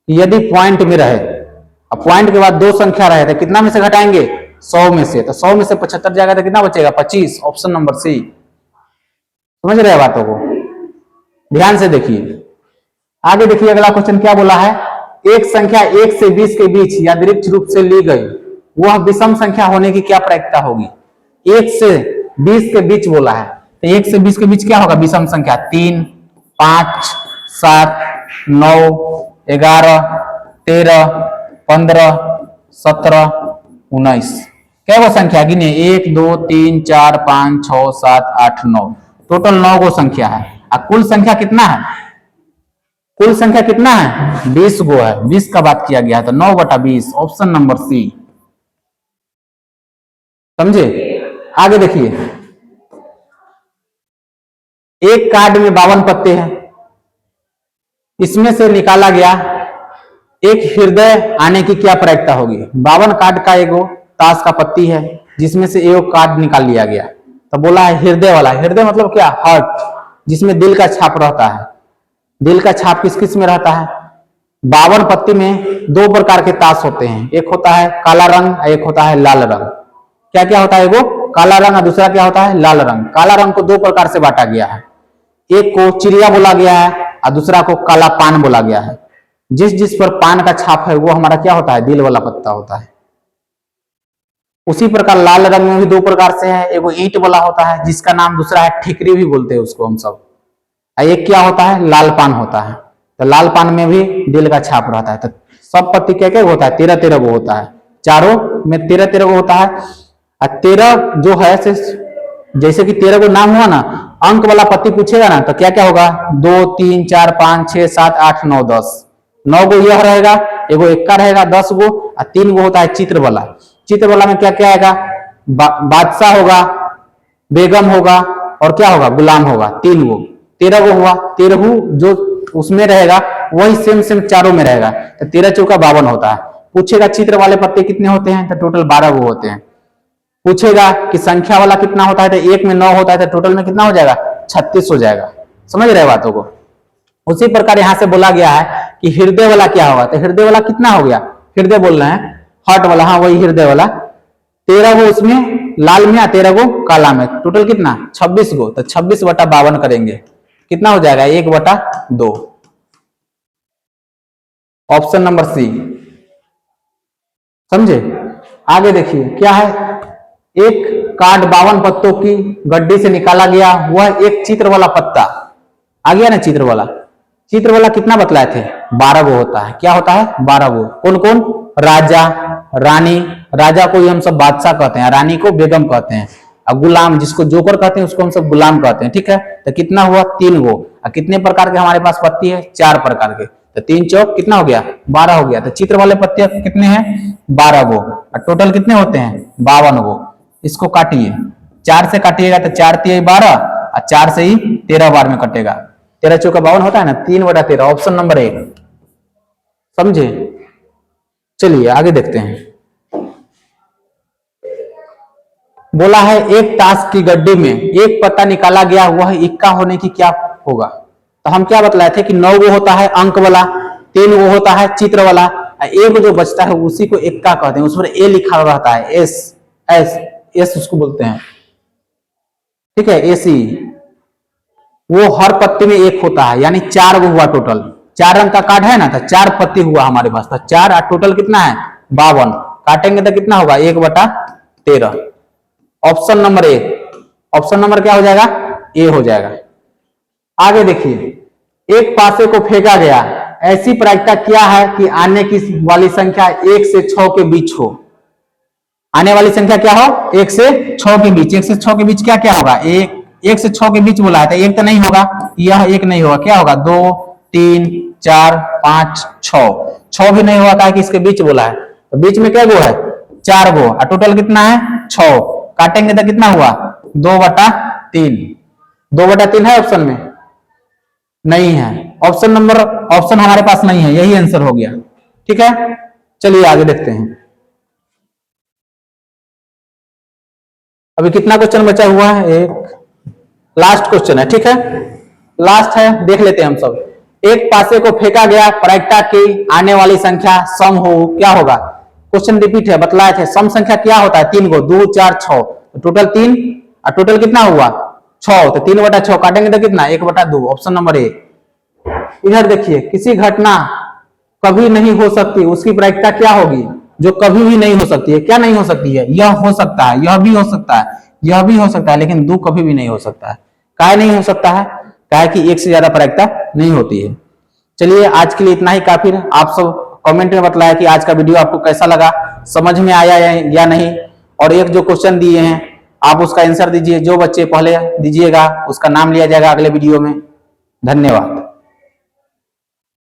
कि यदि पॉइंट में रहे, अब पॉइंट के बाद दो संख्या रहे तो कितना में से घटाएंगे? 100 में से। तो 100 में से 75 जाएगा तो कितना बचेगा? 25। Option number C. समझ रहे हैं बातों को? ध्यान से देखिए। आगे देखिए अगला क्वेश्चन क्या बोला है। एक संख्या 1 से 20 के बीच यादृच्छिक रूप से ली गई, वह विषम संख्या होने की क्या प्रायिकता होगी? 1 से 20 के बीच बोला है, तो 1 से 20 के बीच क्या होगा विषम संख्या? 3 5 7 9 11 13 15 17 19। क्या वो संख्या गिने? 1 2 3 4 5 6 7 8 9। टोटल 9 गो संख्या है। और कुल संख्या कितना है? कुल संख्या कितना है? 20 गो है। 20 का बात किया गया है, तो 9 बटा 20। Option number C. समझे? आगे देखिए। एक कार्ड में 52 पत्ते हैं, इसमें से निकाला गया एक हृदय आने की क्या प्रायिकता होगी? 52 कार्ड का एगो ताश का पत्ती है, जिसमें से एक कार्ड निकाल लिया गया, तो बोला है हृदय वाला। हृदय मतलब क्या? हार्ट, जिसमें दिल का छाप रहता है। दिल का छाप किस किस में रहता है? 52 पत्ती में 2 प्रकार के ताश होते हैं, एक होता है काला रंग और एक होता है लाल रंग। क्या क्या होता है? वो काला रंग और दूसरा क्या होता है? लाल रंग। काला रंग को 2 प्रकार से बांटा गया है, एक को चिड़िया बोला गया है और दूसरा को काला पान बोला गया है। जिस जिस पर पान का छाप है वो हमारा क्या होता है? दिल वाला पत्ता होता है। उसी प्रकार लाल रंग में भी 2 प्रकार से है, एक ईंट वाला होता है जिसका नाम दूसरा है ठिकरी भी बोलते हैं उसको हम सब। एक क्या होता है? लाल पान होता है। तो लाल पान में भी दिल का छाप रहता है। तो सब पत्ती क्या क्या होता है? 13 13 गो होता है। चारों में 13 13 गो होता है। और 13 जो है जैसे कि 13 गो नाम हुआ ना, अंक वाला पत्ती पूछेगा ना तो क्या क्या होगा? 2 3 4 5 6 7 8 9 10। 9 गो यह रहेगा, एगो एक्का रहेगा 10 गो, और 3 गो होता है चित्र वाला। चित्र वाला में क्या क्या आएगा? बादशाह होगा, बेगम होगा और क्या होगा? गुलाम होगा। 3 गो। 13 गो हुआ। 13 जो उसमें रहेगा वही सेम सेम चारों में रहेगा, तो 13 चौका 52 होता है। पूछेगा चित्र वाले पत्ते कितने होते हैं, तो टोटल 12 गो होते हैं। पूछेगा कि संख्या वाला कितना होता है, तो एक में 9 होता है, तो टोटल में कितना हो जाएगा? 36 हो जाएगा। समझ रहे बातों को? उसी प्रकार यहां से बोला गया है कि हृदय वाला क्या होगा, तो हृदय वाला कितना हो गया? हृदय बोल रहे हैं, हार्ट वाला। हाँ वही हृदय वाला। 13 गो उसमें लाल में, 13 गो काला में, टोटल कितना? 26 गो। तो 26 बटा 52 करेंगे, कितना हो जाएगा? 1 बटा 2। Option number C. समझे? आगे देखिए क्या है। एक कार्ड 52 पत्तों की गड्डी से निकाला गया, वह एक चित्र वाला पत्ता आ गया ना। चित्र वाला, चित्र वाला कितना बतलाए थे? 12 गो होता है। क्या होता है? 12 गो। कौन कौन? राजा, रानी। राजा को हम सब बादशाह कहते हैं, रानी को बेगम कहते हैं, और गुलाम जिसको जोकर कहते हैं उसको हम सब गुलाम कहते हैं। ठीक है? तो कितना हुआ? 3 गो। और कितने प्रकार के हमारे पास पत्ती है? 4 प्रकार के। तो 3 चौक कितना हो गया? 12 हो गया। तो चित्र वाले पत्ते कितने हैं? 12 गो। और टोटल कितने होते हैं? 52 गो। इसको काटिए, 4 से काटिएगा तो 4 3 12, और 4 से ही 13 बार में कटेगा। 13 चौका 52 होता है ना। 3 बटा 13। Option number 1। समझे? चलिए आगे देखते हैं। बोला है एक ताश की गड्डी में एक पत्ता निकाला गया, वह इक्का होने की क्या होगा? तो हम क्या बतलाए थे कि 9 गो होता है अंक वाला, 3 गो होता है चित्र वाला, एक जो बचता है उसी को इक्का कहते हैं। उस पर ए लिखा रहता है, एस एस एस उसको बोलते हैं। ठीक है? एसी। वो हर पत्ते में एक होता है, यानी 4 गो हुआ टोटल। 4 रंग का कार्ड है ना, तो 4 पत्ती हुआ हमारे पास, तो 4 टोटल कितना है 52, काटेंगे तो कितना होगा 1/13। ऑप्शन नंबर ए, ऑप्शन नंबर क्या हो जाएगा ए हो जाएगा। आगे देखिए, एक पासे को फेंका गया, ऐसी प्रायिकता क्या है कि आने की वाली संख्या 1 से 6 के बीच हो। आने वाली संख्या क्या हो 1 से 6 के बीच। 1 से 6 के बीच क्या क्या होगा, 1 से 6 के बीच बोला है, तो 1 तो नहीं होगा, यह 1 नहीं होगा, क्या होगा 2 3 4 5 6 भी नहीं होगा, कि इसके बीच बोला है, तो बीच में क्या गो है 4 गो, और टोटल कितना है 6, काटेंगे तो कितना हुआ 2/3। 2/3 है ऑप्शन में, नहीं है। ऑप्शन हमारे पास नहीं है, यही आंसर हो गया। ठीक है, चलिए आगे देखते हैं। अभी कितना क्वेश्चन बचा हुआ है, एक लास्ट क्वेश्चन है। ठीक है, लास्ट है, देख लेते हैं हम सब। एक पासे को फेंका गया, प्रायिकता की आने वाली संख्या सम हो, क्या होगा। क्वेश्चन रिपीट है, बतलाए थे सम संख्या क्या होता है 3 गो, 2 4 6, टोटल 3, और टोटल कितना हुआ 6, तो 3/6 काटेंगे तो कितना 1/2, ऑप्शन नंबर ए। इधर देखिए, किसी घटना कभी नहीं हो सकती उसकी प्रायिकता क्या होगी, जो कभी भी नहीं हो सकती है। क्या नहीं हो सकती है, यह हो सकता है, यह भी हो सकता है, यह भी हो सकता है, लेकिन 2 कभी भी नहीं हो सकता है। काय नहीं हो सकता है, काय कि 1 से ज्यादा प्रायिकता नहीं होती है। चलिए आज के लिए इतना ही काफी है। आप सब कमेंट में बतलाया कि आज का वीडियो आपको कैसा लगा, समझ में आया या नहीं, और एक जो क्वेश्चन दिए हैं आप उसका आंसर दीजिए। जो बच्चे पहले दीजिएगा उसका नाम लिया जाएगा अगले वीडियो में। धन्यवाद।